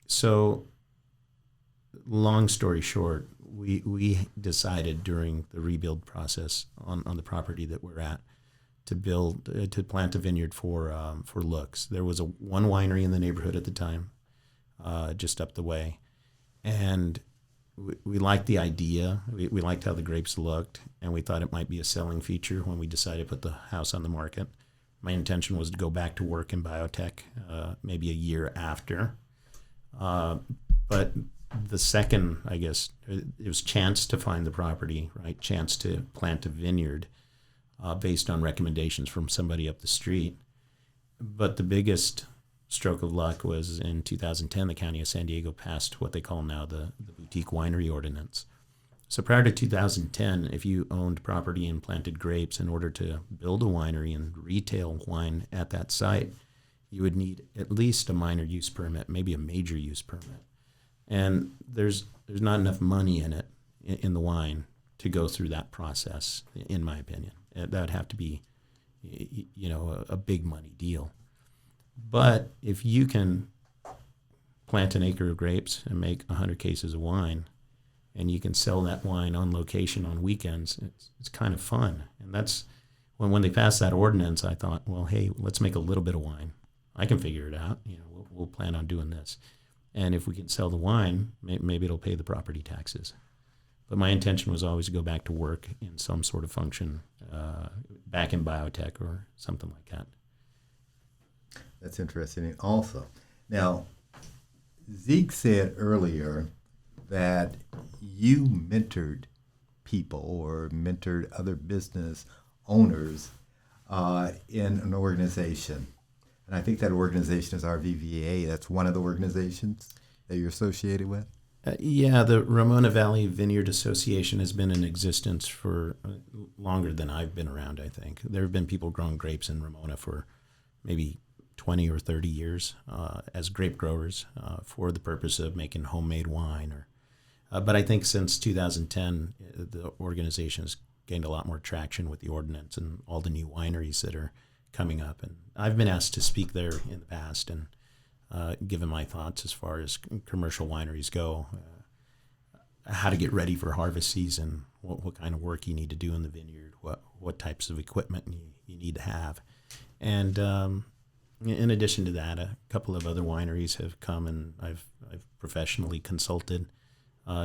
So long story short, we decided during the rebuild process on the property that we're at to plant a vineyard for looks. There was one winery in the neighborhood at the time, just up the way, and we liked the idea. We liked how the grapes looked, and we thought it might be a selling feature when we decided to put the house on the market. My intention was to go back to work in biotech maybe a year after, but the second, I guess, it was chance to find the property, right? Chance to plant a vineyard based on recommendations from somebody up the street. But the biggest stroke of luck was in 2010, the County of San Diego passed what they call now the Boutique Winery Ordinance. So prior to 2010, if you owned property and planted grapes, in order to build a winery and retail wine at that site, you would need at least a minor use permit, maybe a major use permit. And there's not enough money in it, in the wine, to go through that process, in my opinion. That would have to be, a big money deal. But if you can plant an acre of grapes and make 100 cases of wine, and you can sell that wine on location on weekends, it's kind of fun. And that's when they passed that ordinance, I thought, well, hey, let's make a little bit of wine. I can figure it out. We'll plan on doing this. And if we can sell the wine, maybe it'll pay the property taxes. But my intention was always to go back to work in some sort of function, back in biotech or something like that. That's interesting also. Now, Zeke said earlier that you mentored people or mentored other business owners in an organization. And I think that organization is RVVA. That's one of the organizations that you're associated with? Yeah, the Ramona Valley Vineyard Association has been in existence for longer than I've been around, I think. There have been people growing grapes in Ramona for maybe 20 or 30 years as grape growers for the purpose of making homemade wine. But I think since 2010, the organization has gained a lot more traction with the ordinance and all the new wineries that are coming up. And I've been asked to speak there in the past and given my thoughts as far as commercial wineries go, how to get ready for harvest season, what kind of work you need to do in the vineyard, what types of equipment you need to have. And in addition to that, a couple of other wineries have come and I've professionally consulted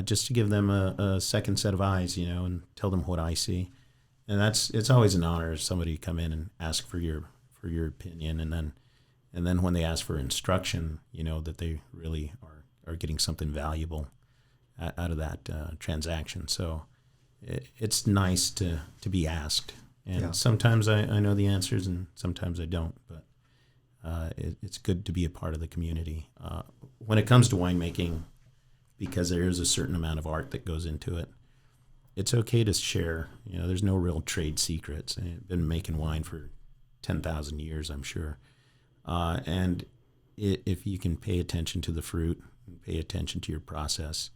just to give them a second set of eyes, and tell them what I see. And it's always an honor if somebody come in and ask for your opinion, and then when they ask for instruction, that they really are getting something valuable out of that transaction. So it's nice to be asked, and sometimes I know the answers, and sometimes I don't. But it's good to be a part of the community when it comes to winemaking, because there is a certain amount of art that goes into it. It's okay to share. There's no real trade secrets. I've been making wine for 10,000 years, I'm sure. And if you can pay attention to the fruit, and pay attention to your process,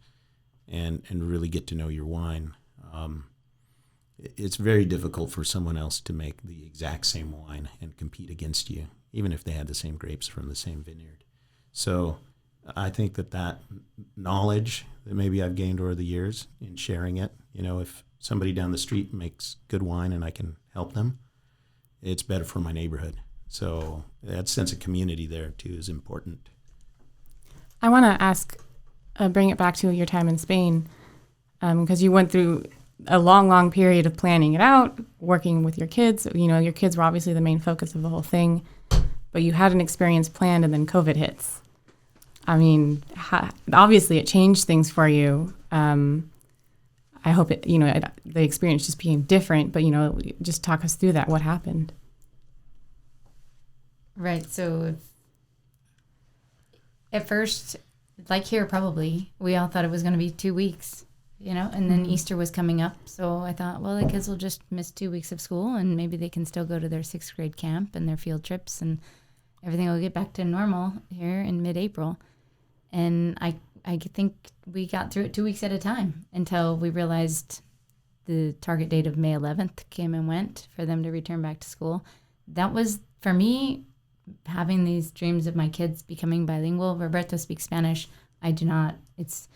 and really get to know your wine, it's very difficult for someone else to make the exact same wine and compete against you, even if they had the same grapes from the same vineyard. So I think that knowledge that maybe I've gained over the years in sharing it, if somebody down the street makes good wine and I can help them, it's better for my neighborhood. So that sense of community there too is important. I want to ask, bring it back to your time in Spain, because you went through a long period of planning it out, working with your kids. Your kids were obviously the main focus of the whole thing, but you had an experience planned and then COVID hits. I mean, obviously it changed things for you. I hope the experience just became different, but, just talk us through that. What happened? Right. So at first, like here probably, we all thought it was going to be 2 weeks, and then Easter was coming up. So I thought, well, the kids will just miss 2 weeks of school and maybe they can still go to their 6th grade camp and their field trips and everything will get back to normal here in mid-April. And I think we got through it 2 weeks at a time until we realized the target date of May 11th came and went for them to return back to school. That was, for me, having these dreams of my kids becoming bilingual. Roberto speaks Spanish. I do not. It's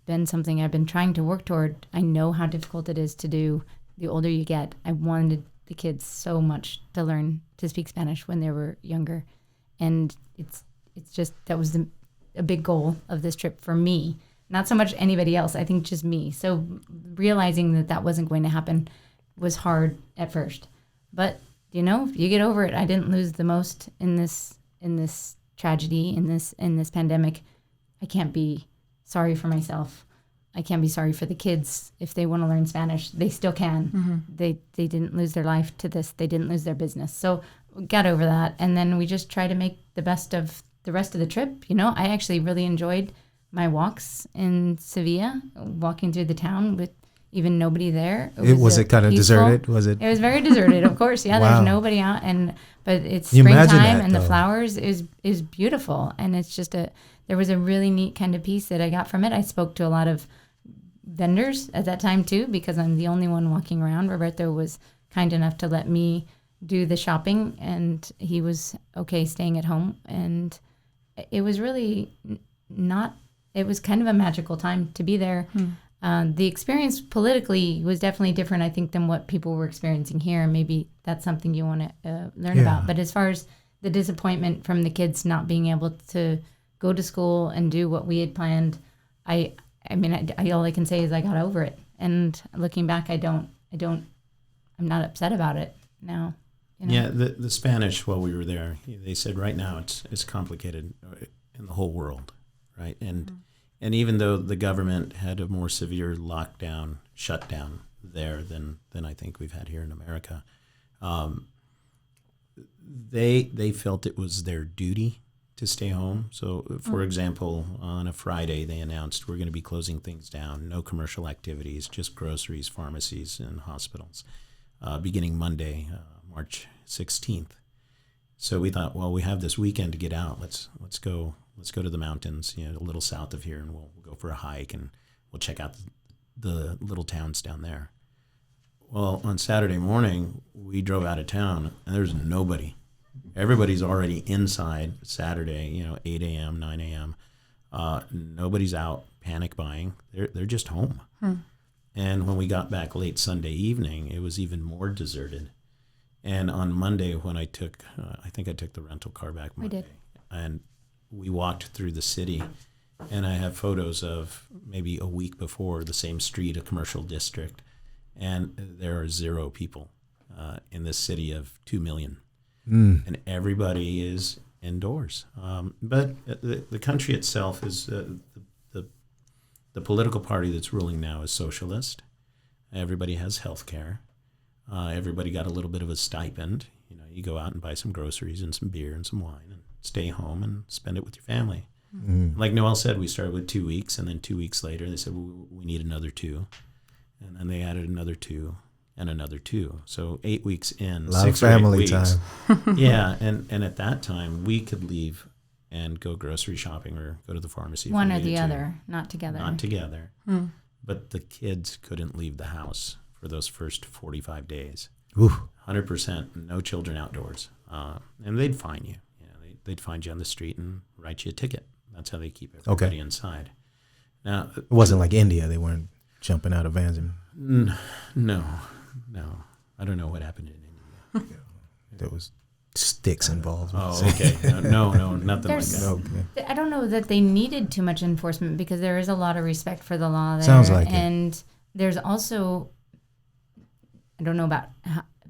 been something I've been trying to work toward. I know how difficult it is to do the older you get. I wanted the kids so much to learn to speak Spanish when they were younger. And it's just, that was a big goal of this trip for me. Not so much anybody else, I think just me. So realizing that wasn't going to happen was hard at first. But, you get over it. I didn't lose the most in this tragedy, in this pandemic. I can't be sorry for myself. I can't be sorry for the kids. If they want to learn Spanish, they still can. Mm-hmm. They didn't lose their life to this. They didn't lose their business. So we got over that. And then we just try to make the best of the rest of the trip. I actually really enjoyed my walks in Sevilla, walking through the town with even nobody there. Was it kind of deserted? Was it? It was very deserted, of course. Yeah, Wow. There's nobody out, but it's springtime and the flowers is beautiful, and it's just there was a really neat kind of piece that I got from it. I spoke to a lot of vendors at that time too, because I'm the only one walking around. Roberto was kind enough to let me do the shopping, and he was okay staying at home, and it was really not. It was kind of a magical time to be there. The experience politically was definitely different, I think, than what people were experiencing here. And maybe that's something you want to learn about. But as far as the disappointment from the kids not being able to go to school and do what we had planned, I mean, all I can say is I got over it. And looking back, I'm not upset about it now. You know? Yeah, the Spanish, while we were there, they said right now it's complicated in the whole world, right? And even though the government had a more severe lockdown, shutdown there than I think we've had here in America, they felt it was their duty to stay home. So, for example, on a Friday, they announced we're going to be closing things down, no commercial activities, just groceries, pharmacies, and hospitals, beginning Monday, March 16th. So we thought, well, we have this weekend to get out. Let's go to the mountains, a little south of here, and we'll go for a hike, and we'll check out the little towns down there. Well, on Saturday morning, we drove out of town, and there's nobody. Everybody's already inside Saturday, 8 a.m., 9 a.m. Nobody's out panic buying. They're just home. And when we got back late Sunday evening, it was even more deserted. And on Monday, when I think I took the rental car back Monday. We did. And we walked through the city, and I have photos of maybe a week before, the same street, a commercial district, and there are 0 people in this city of 2 million. And everybody is indoors. But the country itself is the political party that's ruling now is socialist. Everybody has health care. Everybody got a little bit of a stipend. You go out and buy some groceries and some beer and some wine and stay home and spend it with your family. Like Noelle said, we started with 2 weeks, and then 2 weeks later they said, well, we need another 2. And then they added another 2 and another 2. So 8 weeks in, a lot 6 of family or 8 weeks. time. Yeah, and at that time we could leave and go grocery shopping or go to the pharmacy. One or the other, not together. Not together. But the kids couldn't leave the house for those first 45 days. Oof. 100%, no children outdoors. And they'd fine you. They'd find you on the street and write you a ticket. That's how they keep everybody inside. Now, It wasn't like India. They weren't jumping out of vans. no. I don't know what happened in India. There was sticks involved. Oh, okay. No, nothing like that. Okay. I don't know that they needed too much enforcement because there is a lot of respect for the law there. Sounds like it. And there's also, I don't know about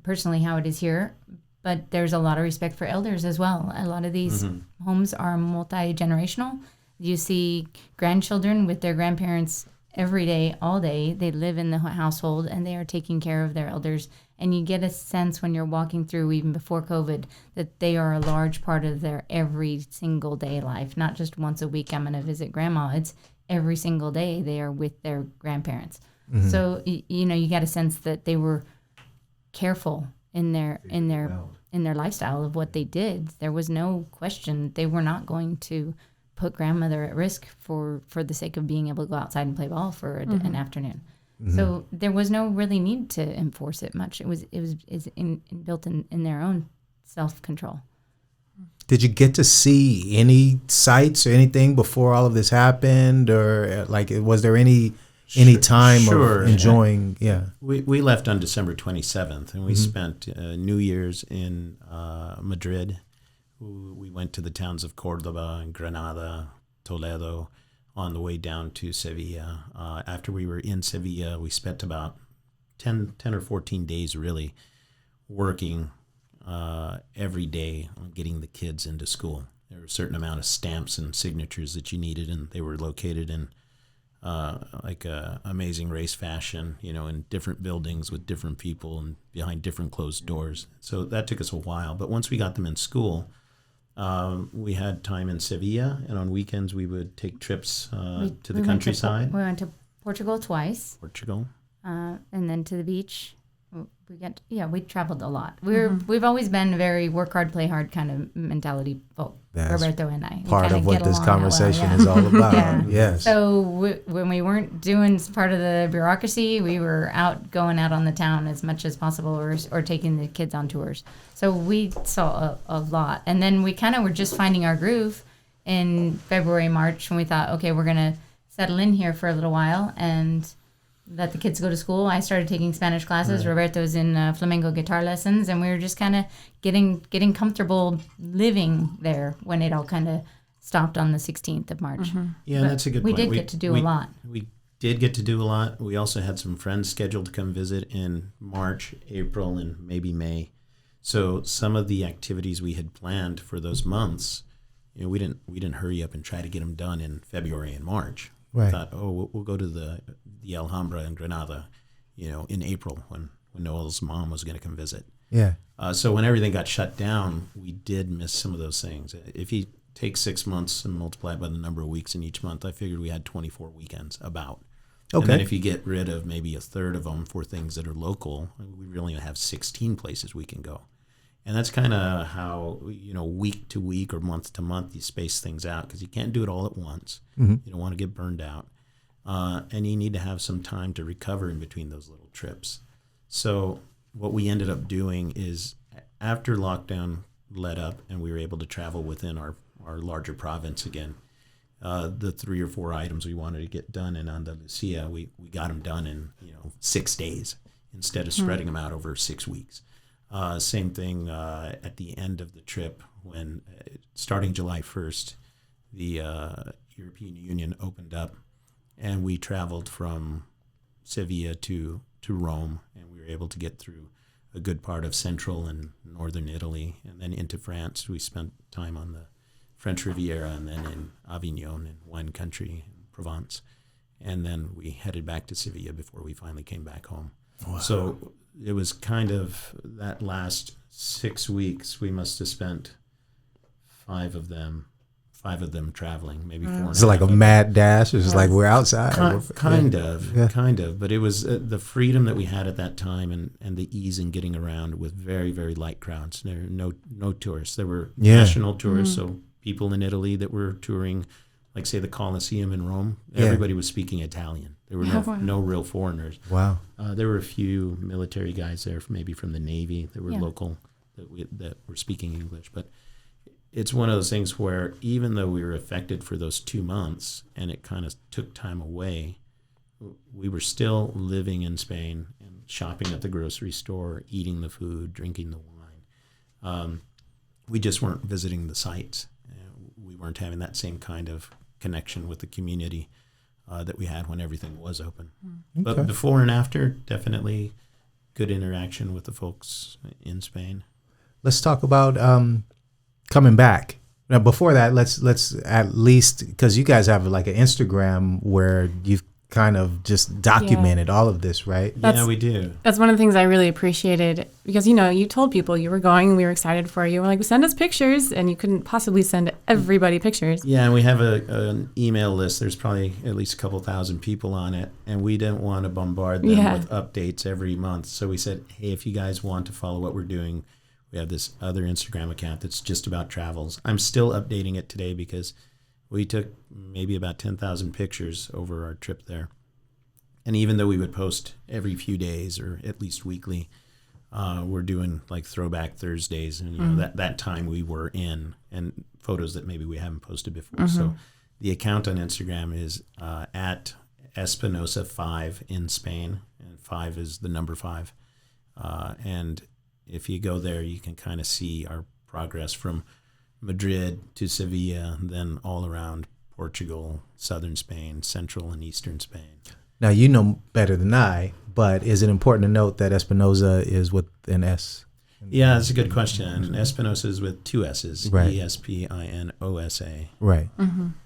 personally how it is here, but there's a lot of respect for elders as well. A lot of these homes are multi-generational. You see grandchildren with their grandparents every day, all day. They live in the household and they are taking care of their elders. And you get a sense when you're walking through, even before COVID, that they are a large part of their every single day life. Not just once a week, I'm going to visit grandma. It's every single day they are with their grandparents. So, you get a sense that they were careful in their lifestyle of what they did. There was no question they were not going to put grandmother at risk for the sake of being able to go outside and play ball for an afternoon. So there was no really need to enforce it much. It was built in their own self-control. Did you get to see any sites or anything before all of this happened, or was there any time of enjoying? Yeah, we left on December 27th, and we spent New Year's in Madrid. We went to the towns of Cordoba and Granada, Toledo, on the way down to Sevilla. After we were in Sevilla, we spent about 10 or 14 days really working every day on getting the kids into school. There were a certain amount of stamps and signatures that you needed, and they were located in Amazing Race fashion, in different buildings with different people and behind different closed doors. So that took us a while. But once we got them in school, we had time in Sevilla, and on weekends we would take trips to the countryside. We went to Portugal twice. And then to the beach. We traveled a lot. We've always been very work hard, play hard kind of mentality folk. That's Roberto and I. Part of what this conversation is all about. Yes. So when we weren't doing part of the bureaucracy, we were going out on the town as much as possible, or taking the kids on tours. So we saw a lot, and then we kind of were just finding our groove in February, March, when we thought, okay, we're gonna settle in here for a little while, and let the kids go to school. I started taking Spanish classes. Right. Roberto's in flamenco guitar lessons, and we were just kind of getting comfortable living there when it all kind of stopped on the 16th of March. Yeah, but that's a good point. We did get to do a lot. We did get to do a lot. We also had some friends scheduled to come visit in March, April, and maybe May. So some of the activities we had planned for those months, we didn't hurry up and try to get them done in February and March. Right. We thought, we'll go to the Alhambra in Granada, in April when Noel's mom was going to come visit. Yeah. So when everything got shut down, we did miss some of those things. If you take 6 months and multiply it by the number of weeks in each month, I figured we had 24 weekends about. Okay. And then if you get rid of maybe a third of them for things that are local, we really have 16 places we can go. And that's kind of how, week to week or month to month, you space things out because you can't do it all at once. Mm-hmm. You don't want to get burned out. And you need to have some time to recover in between those little trips. So what we ended up doing is after lockdown let up and we were able to travel within our larger province again, the 3 or 4 items we wanted to get done in Andalusia, we got them done in 6 days instead of spreading them out over 6 weeks. Same thing at the end of the trip when, starting July 1st, the European Union opened up and we traveled from Sevilla to Rome, and we were able to get through a good part of central and northern Italy and then into France. We spent time on the French Riviera and then in Avignon in wine country, in Provence. And then we headed back to Sevilla before we finally came back home. Wow. So it was kind of that last 6 weeks, we must have spent 5 of them traveling, maybe 4. Is it like a mad dash? It's just like we're outside? Kind of. But it was the freedom that we had at that time and the ease in getting around with very, very light crowds. There were no tourists. There were national tourists, so people in Italy that were touring, like say the Colosseum in Rome. Everybody was speaking Italian. There were no real foreigners. Wow. There were a few military guys there, maybe from the Navy, that were local, that were speaking English. But it's one of those things where even though we were affected for those 2 months and it kind of took time away, we were still living in Spain and shopping at the grocery store, eating the food, drinking the wine. We just weren't visiting the sites. We weren't having that same kind of connection with the community that we had when everything was open. Okay. But before and after, definitely good interaction with the folks in Spain. Let's talk about coming back. Now, before that, let's at least, because you guys have like an Instagram where you've kind of just documented all of this, right? Yeah, we do. That's one of the things I really appreciated because, you told people you were going and we were excited for you. We're like, send us pictures, and you couldn't possibly send everybody pictures. Yeah, and we have an email list. There's probably at least a couple thousand people on it, and we didn't want to bombard them with updates every month. So we said, hey, if you guys want to follow what we're doing, we have this other Instagram account that's just about travels. I'm still updating it today because we took maybe about 10,000 pictures over our trip there. And even though we would post every few days or at least weekly, we're doing like Throwback Thursdays and that time we were in, and photos that maybe we haven't posted before. So the account on Instagram is at Espinosa 5 in Spain, and 5 is the number 5. And if you go there, you can kind of see our progress from Madrid to Sevilla, then all around Portugal, southern Spain, central and eastern Spain. Now, you know better than I, but is it important to note that Espinosa is with an S? Yeah, that's a good question. Espinosa is with 2 S's, right. Espinosa. Right.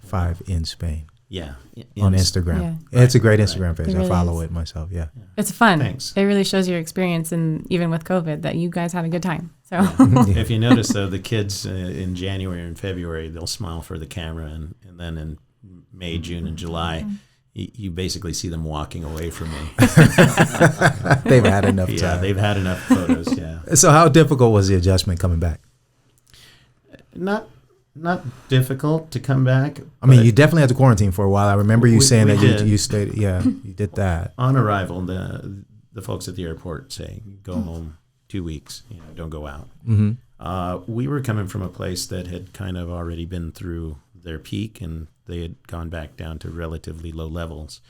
5 in Spain. Yeah. On Instagram. Yeah. It's a great Instagram page. I follow it myself, It's fun. Thanks. It really shows your experience, and even with COVID, that you guys had a good time. So If you notice, though, the kids in January and February, they'll smile for the camera, and then in May, June, and July, you basically see them walking away from me. They've had enough time. Yeah, they've had enough photos, So how difficult was the adjustment coming back? Not difficult to come back. I mean, you definitely had to quarantine for a while. I remember you saying that you stayed. Yeah, you did that. On arrival, the folks at the airport say, go home 2 weeks, don't go out. We were coming from a place that had kind of already been through their peak, and they had gone back down to relatively low levels.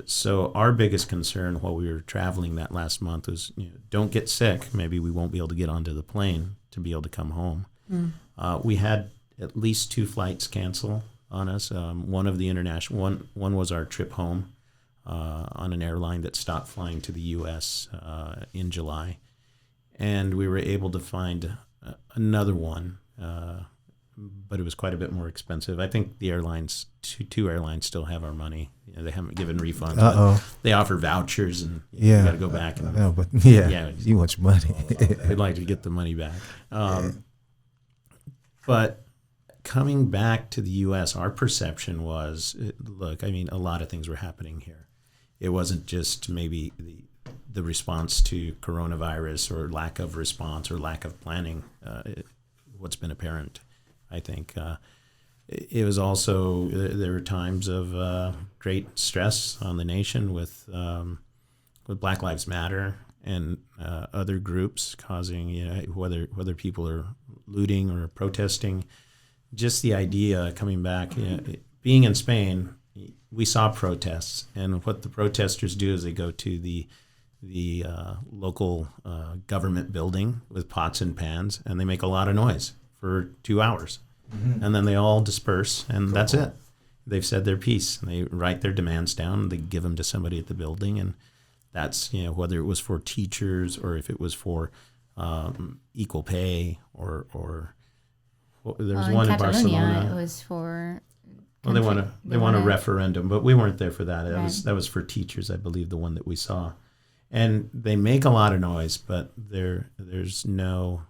So our biggest concern while we were traveling that last month was, don't get sick. Maybe we won't be able to get onto the plane to be able to come home. We had at least 2 flights cancel on us. One of the international, one was our trip home on an airline that stopped flying to the U.S. In July. And we were able to find another one, but it was quite a bit more expensive. I think the airlines, two airlines still have our money. They haven't given refunds. But they offer vouchers, and you got to go back. And, you want your money. We'd like to get the money back. But coming back to the U.S., our perception was, look, I mean, a lot of things were happening here. It wasn't just maybe the response to coronavirus or lack of response or lack of planning, what's been apparent, I think. It was also, there were times of great stress on the nation with Black Lives Matter and other groups causing, whether people are looting or protesting. Just the idea coming back, being in Spain, we saw protests, and what the protesters do is they go to the local government building with pots and pans, and they make a lot of noise for 2 hours. And then they all disperse, and that's it. They've said their piece, and they write their demands down, they give them to somebody at the building, and that's, whether it was for teachers or if it was for equal pay or there was one in Barcelona. It was for. Well, they want a referendum, but we weren't there for that. That was for teachers, I believe, the one that we saw. And they make a lot of noise, but there's no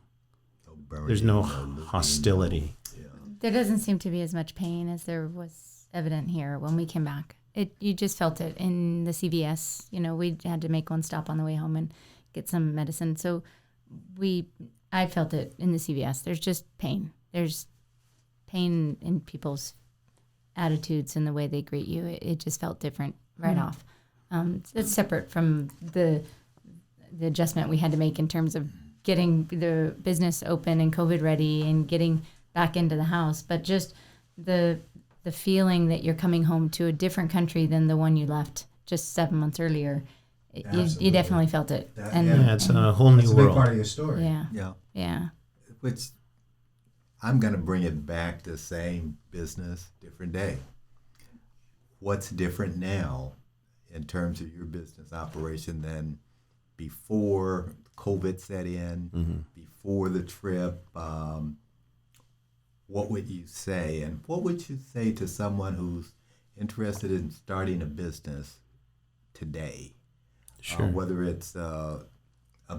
hostility. There doesn't seem to be as much pain as there was evident here when we came back. You just felt it in the CVS. We had to make one stop on the way home and get some medicine. So I felt it in the CVS. There's just pain. There's pain in people's attitudes and the way they greet you. It just felt different right off. It's separate from the adjustment we had to make in terms of getting the business open and COVID ready and getting back into the house, but just the feeling that you're coming home to a different country than the one you left just 7 months earlier. You definitely felt it. It's a whole new world. That's a big part of your story. Yeah. Which I'm going to bring it back to same business, different day. What's different now in terms of your business operation than before COVID set in, before the trip? What would you say? And what would you say to someone who's interested in starting a business today? Sure. Whether it's a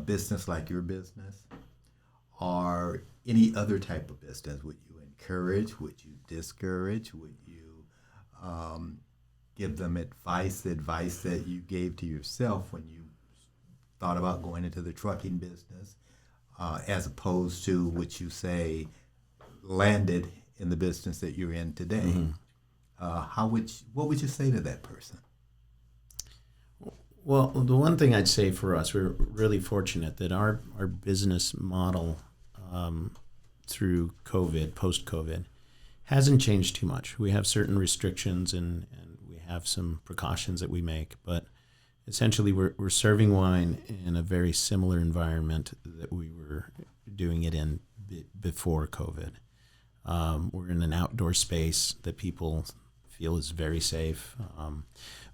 business like your business or any other type of business. Would you encourage? Would you discourage? Would you give them advice that you gave to yourself when you thought about going into the trucking business, as opposed to what you say landed in the business that you're in today? What would you say to that person? Well, the one thing I'd say for us, we're really fortunate that our business model through COVID, post-COVID, hasn't changed too much. We have certain restrictions and we have some precautions that we make, but essentially we're serving wine in a very similar environment that we were doing it in before COVID. We're in an outdoor space that people feel is very safe.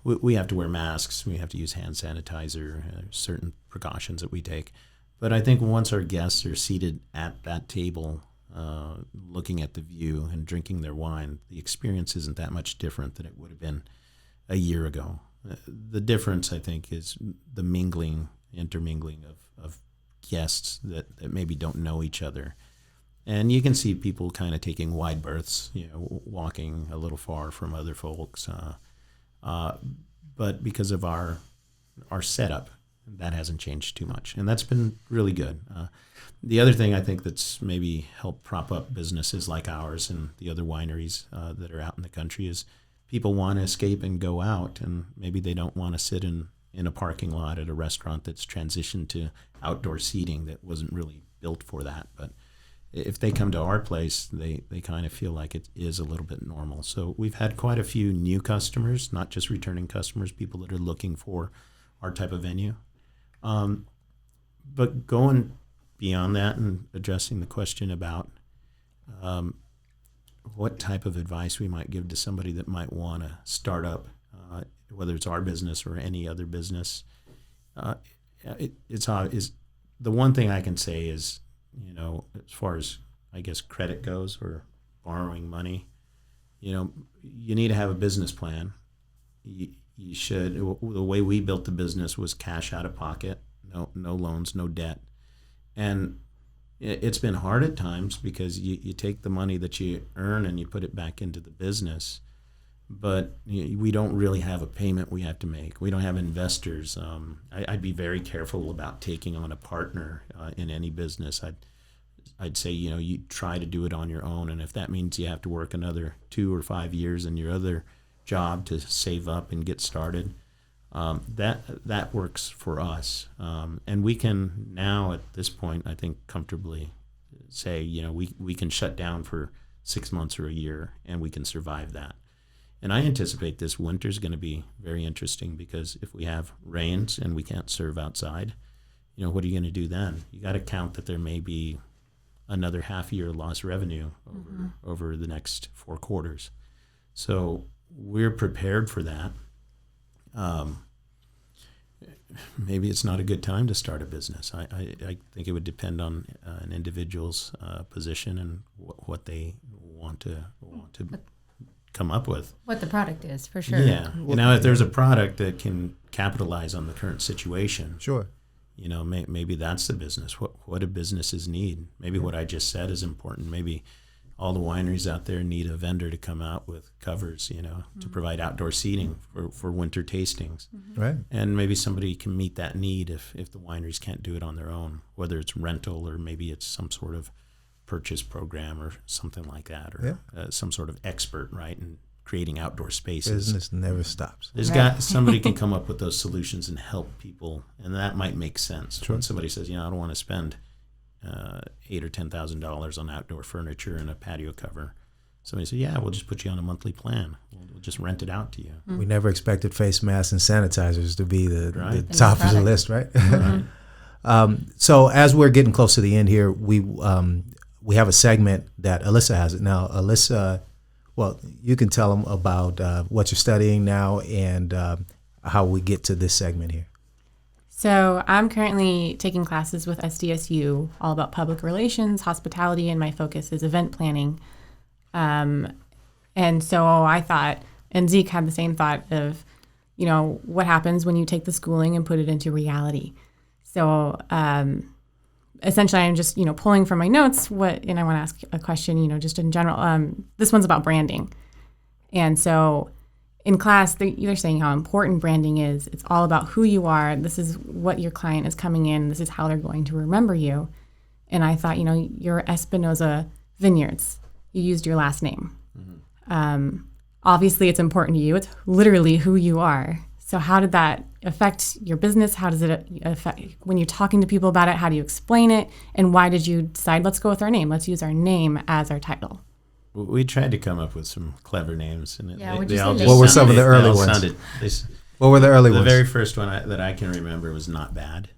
We have to wear masks. We have to use hand sanitizer, certain precautions that we take. But I think once our guests are seated at that table, looking at the view and drinking their wine, the experience isn't that much different than it would have been a year ago. The difference, I think, is the intermingling of guests that maybe don't know each other. And you can see people kind of taking wide berths, walking a little far from other folks. But because of our setup, that hasn't changed too much. And that's been really good. The other thing I think that's maybe helped prop up businesses like ours and the other wineries that are out in the country is people want to escape and go out, and maybe they don't want to sit in a parking lot at a restaurant that's transitioned to outdoor seating that wasn't really built for that. But if they come to our place, they kind of feel like it is a little bit normal. So we've had quite a few new customers, not just returning customers, people that are looking for our type of venue. But going beyond that and addressing the question about what type of advice we might give to somebody that might want to start up, whether it's our business or any other business, it's the one thing I can say is, as far as, I guess, credit goes or borrowing money, you need to have a business plan. You should. The way we built the business was cash out of pocket, no loans, no debt. And it's been hard at times because you take the money that you earn and you put it back into the business. But we don't really have a payment we have to make. We don't have investors. I'd be very careful about taking on a partner in any business. I'd say, you try to do it on your own. And if that means you have to work another 2 or 5 years in your other job to save up and get started, that works for us. And we can now, at this point, I think comfortably say, we can shut down for 6 months or a year and we can survive that. And I anticipate this winter is going to be very interesting because if we have rains and we can't serve outside, what are you going to do then? You got to count that there may be another half year lost revenue over the next 4 quarters. So we're prepared for that. Maybe it's not a good time to start a business. I think it would depend on an individual's position and what they want to come up with. What the product is, for sure. Yeah. If there's a product that can capitalize on the current situation, Sure. Maybe that's the business. What do businesses need? Maybe what I just said is important. Maybe all the wineries out there need a vendor to come out with covers, to provide outdoor seating for winter tastings. Right. And maybe somebody can meet that need if the wineries can't do it on their own, whether it's rental or maybe it's some sort of purchase program or something like that, or some sort of expert, right, in creating outdoor spaces. Business never stops. Somebody can come up with those solutions and help people, and that might make sense. Sure. When somebody says, I don't want to spend $8,000 or $10,000 on outdoor furniture and a patio cover. Somebody said, we'll just put you on a monthly plan. We'll just rent it out to you. We never expected face masks and sanitizers to be the top of the list, right? Right. So as we're getting close to the end here, we have a segment that Alyssa has it now. Alyssa, well, you can tell them about what you're studying now and how we get to this segment here. So I'm currently taking classes with SDSU, all about public relations, hospitality, and my focus is event planning. And so I thought, and Zeke had the same thought of, what happens when you take the schooling and put it into reality. So essentially, I'm just, pulling from my notes and I want to ask a question, just in general. This one's about branding. And so in class, they're saying how important branding is. It's all about who you are. This is what your client is coming in. This is how they're going to remember you. And I thought, you're Espinosa Vineyards. You used your last name. Mm-hmm. Obviously, it's important to you. It's literally who you are. So how did that affect your business? How does it affect when you're talking to people about it? How do you explain it? And why did you decide, let's go with our name. Let's use our name as our title? We tried to come up with some clever names. And what were some of the early ones? What were the early ones? The very first one that I can remember was Not Bad.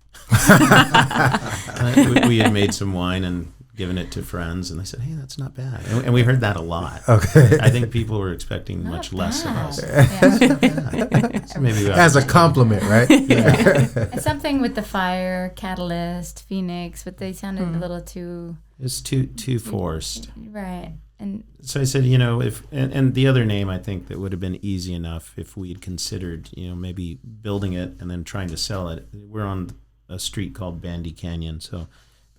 We had made some wine and given it to friends, and they said, hey, that's not bad. And we heard that a lot. Okay. I think people were expecting much less of us. So maybe as a compliment, right? And something with the fire, catalyst, Phoenix, but they sounded a little too... It's too forced. Right. And so I said, and the other name I think that would have been easy enough if we had considered, maybe building it and then trying to sell it. We're on a street called Bandy Canyon, so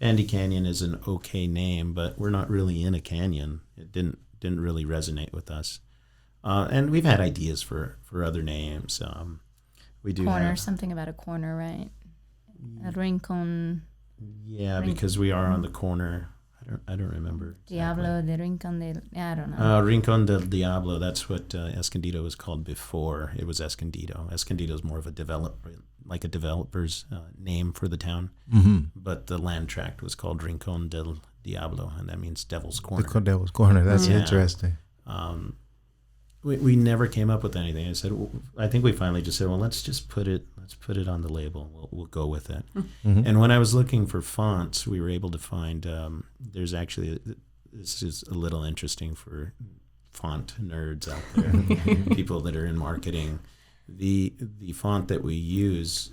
Bandy Canyon is an okay name, but we're not really in a canyon. It didn't really resonate with us. And we've had ideas for other names. We do corner, something about a corner, right? A rincon. Yeah, because we are on the corner. I don't remember. Diablo de Rincon de... I don't know. Rincon del Diablo, that's what Escondido was called before. It was Escondido. Escondido is more of a developer's name for the town. Mm-hmm. But the land tract was called Rincon del Diablo, and that means Devil's Corner. The Devil's Corner. That's Yeah. interesting. We never came up with anything. I think we finally just said, well, let's put it on the label. We'll go with it. Mm-hmm. And when I was looking for fonts, we were able to find there's actually, this is a little interesting for font nerds out there, people that are in marketing. The font that we use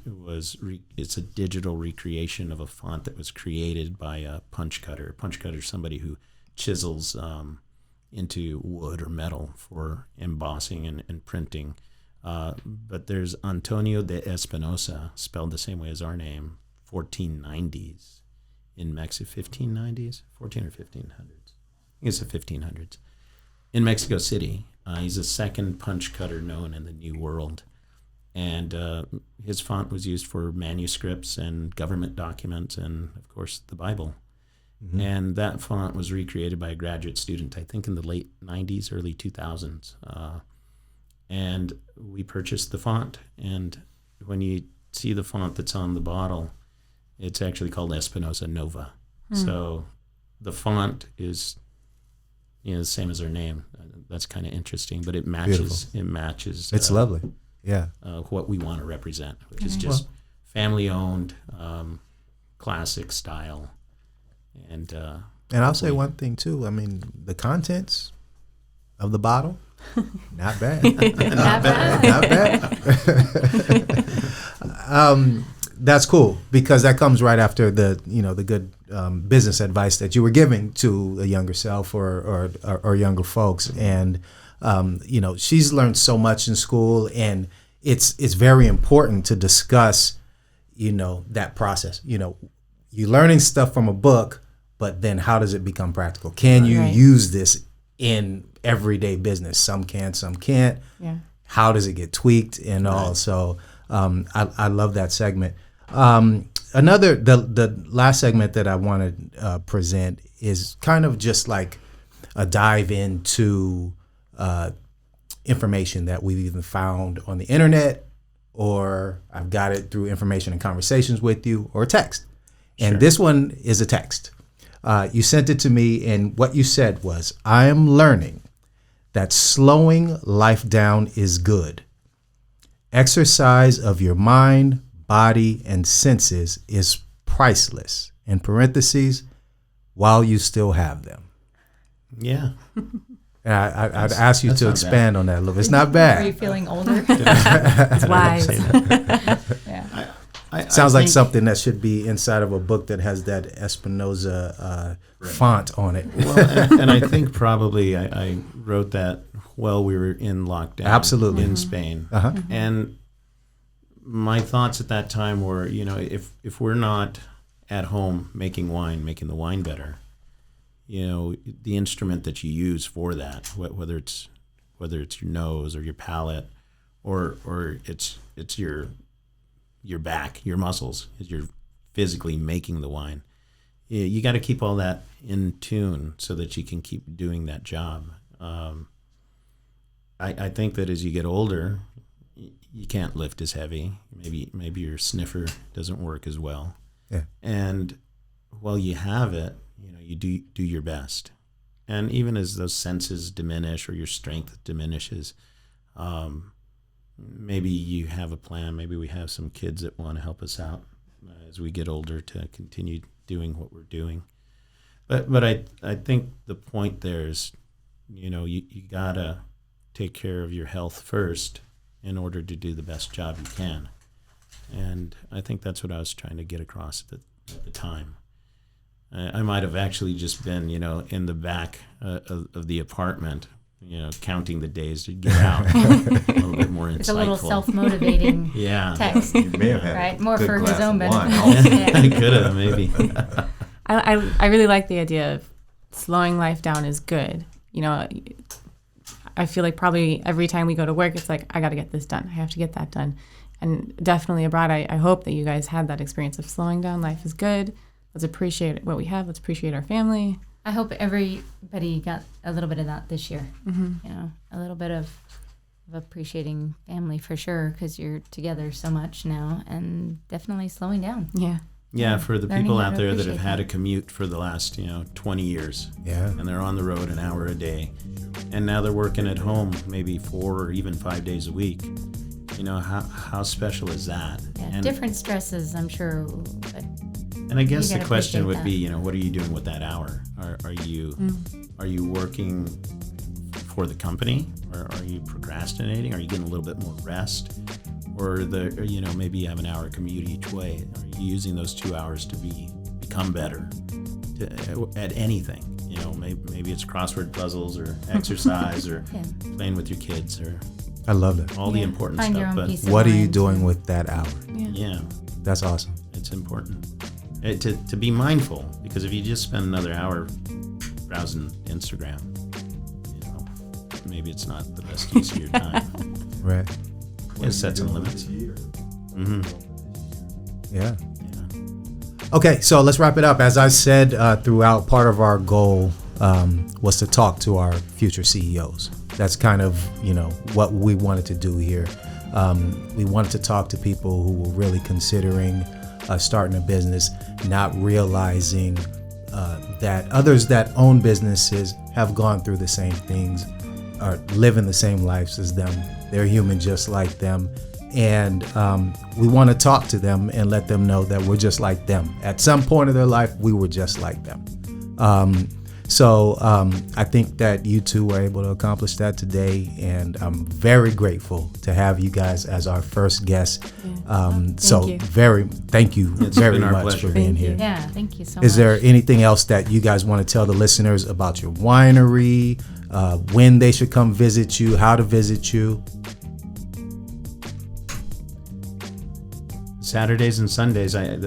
it's a digital recreation of a font that was created by a punch cutter. A punch cutter is somebody who chisels into wood or metal for embossing and printing. But there's Antonio de Espinosa, spelled the same way as our name, 1490s in Mexico, 1590s, 14 or 1500s. I think it's the 1500s. In Mexico City. He's the second punch cutter known in the New World. And his font was used for manuscripts and government documents and, of course, the Bible. Mm-hmm. And that font was recreated by a graduate student, I think in the late 90s, early 2000s. And we purchased the font. And when you see the font that's on the bottle, it's actually called Espinosa Nova. So the font is the same as our name. That's kind of interesting, but it matches. Beautiful. It matches. It's lovely. Yeah. What we want to represent, which is just family-owned, classic style. And I'll say one thing too. I mean, the contents of the bottle, not bad. Not bad. Not bad. That's cool because that comes right after the good business advice that you were giving to a younger self or younger folks. And she's learned so much in school, and it's very important to discuss that process. You're learning stuff from a book, but then how does it become practical? Can you use this in everyday business? Some can, some can't. Yeah. How does it get tweaked and all? So I love that segment. The last segment that I want to present is kind of just like a dive into information that we've either found on the internet, or I've got it through information and conversations with you, or text. And this one is a text. You sent it to me, and what you said was, I am learning that slowing life down is good. Exercise of your mind, body, and senses is priceless. In parentheses, while you still have them. Yeah. And I'd ask you to expand on that a little bit. It's not bad. Are you feeling older? It's wise. Yeah. Sounds like something that should be inside of a book that has that Espinosa font on it. Well, and I think probably I wrote that while we were in lockdown. Absolutely. In Spain. Uh-huh. And my thoughts at that time were, if we're not at home making the wine better, the instrument that you use for that, whether it's your nose or your palate, or it's your back, your muscles, as you're physically making the wine. You got to keep all that in tune so that you can keep doing that job. I think that as you get older, you can't lift as heavy. Maybe your sniffer doesn't work as well. Yeah. And while you have it, you do your best. And even as those senses diminish or your strength diminishes, maybe you have a plan. Maybe we have some kids that want to help us out as we get older to continue doing what we're doing. But I think the point there is, you gotta take care of your health first in order to do the best job you can. And I think that's what I was trying to get across at the time. I might have actually just been, in the back of the apartment, counting the days to get out. A little bit more insightful. It's a little self-motivating text. You may have had right? a More good for glass his own of wine benefit. also. I could have, maybe. I really like the idea of slowing life down is good. I feel like probably every time we go to work, it's like, I got to get this done. I have to get that done. And definitely abroad, I hope that you guys had that experience of slowing down. Life is good. Let's appreciate what we have. Let's appreciate our family. I hope everybody got a little bit of that this year. Mm-hmm. A little bit of appreciating family for sure, because you're together so much now, and definitely slowing down. Yeah. Yeah, for the Learning people how out to there that have appreciate had that. a commute for the last 20 years, Yeah. and they're on the road an hour a day, and now they're working at home maybe 4 or even 5 days a week. How special is that? Yeah, And, different stresses, I'm sure. But and I guess you the gotta question would appreciate be, what are you doing with that hour? Are you working for the company, or are you procrastinating? Are you getting a little bit more rest? Or maybe you have an hour commute each way. Are you using those 2 hours to become better at anything? Maybe it's crossword puzzles or exercise or Yeah. playing with your kids or I love that. all the Yeah, important find your stuff. own But peace of What are you mind. doing with that hour? yeah, That's awesome. it's important to be mindful, because if you just spend another hour browsing Instagram, maybe it's not the best use of your time. Right. You gotta set some limits. Mm-hmm. Yeah. Yeah. Okay, so let's wrap it up. As I said throughout, part of our goal was to talk to our future CEOs. That's kind of, what we wanted to do here. We wanted to talk to people who were really considering starting a business, not realizing that others that own businesses have gone through the same things, are living the same lives as them. They're human just like them. And we want to talk to them and let them know that we're just like them. At some point of their life, we were just like them. So I think that you two were able to accomplish that today, and I'm very grateful to have you guys as our first guest. Thank you. Thank you It's very been our much pleasure. for being Thank here. you. Yeah, thank you so much. Is there anything else that you guys want to tell the listeners about your winery, when they should come visit you, how to visit you? Saturdays and Sundays, I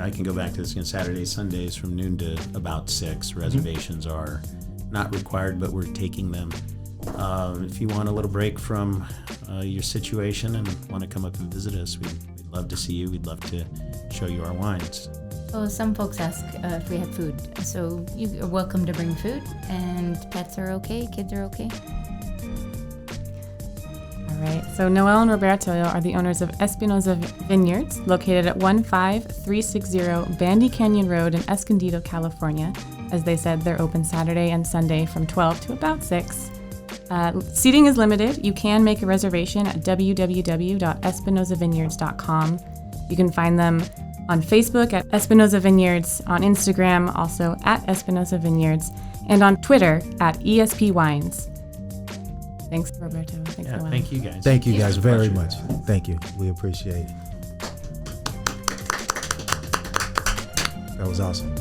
can go back to this again. Saturdays, Sundays from noon to about 6. Reservations are not required, but we're taking them. If you want a little break from your situation and want to come up and visit us, we'd love to see you. We'd love to show you our wines. Well, some folks ask if we have food. So you are welcome to bring food, and pets are okay, kids are okay. All right. So Noel and Roberto are the owners of Espinosa Vineyards, located at 15360 Bandy Canyon Road in Escondido, California. As they said, they're open Saturday and Sunday from 12 to about 6. Seating is limited. You can make a reservation at www.espinosavineyards.com. You can find them on Facebook at Espinosa Vineyards, on Instagram also at Espinosa Vineyards, and on Twitter at ESP Wines. Thanks, Roberto. Thanks, Yeah, Noel. thank you guys. Thank you Yeah. guys very Pleasure. much. Thank you. We appreciate it. That was awesome.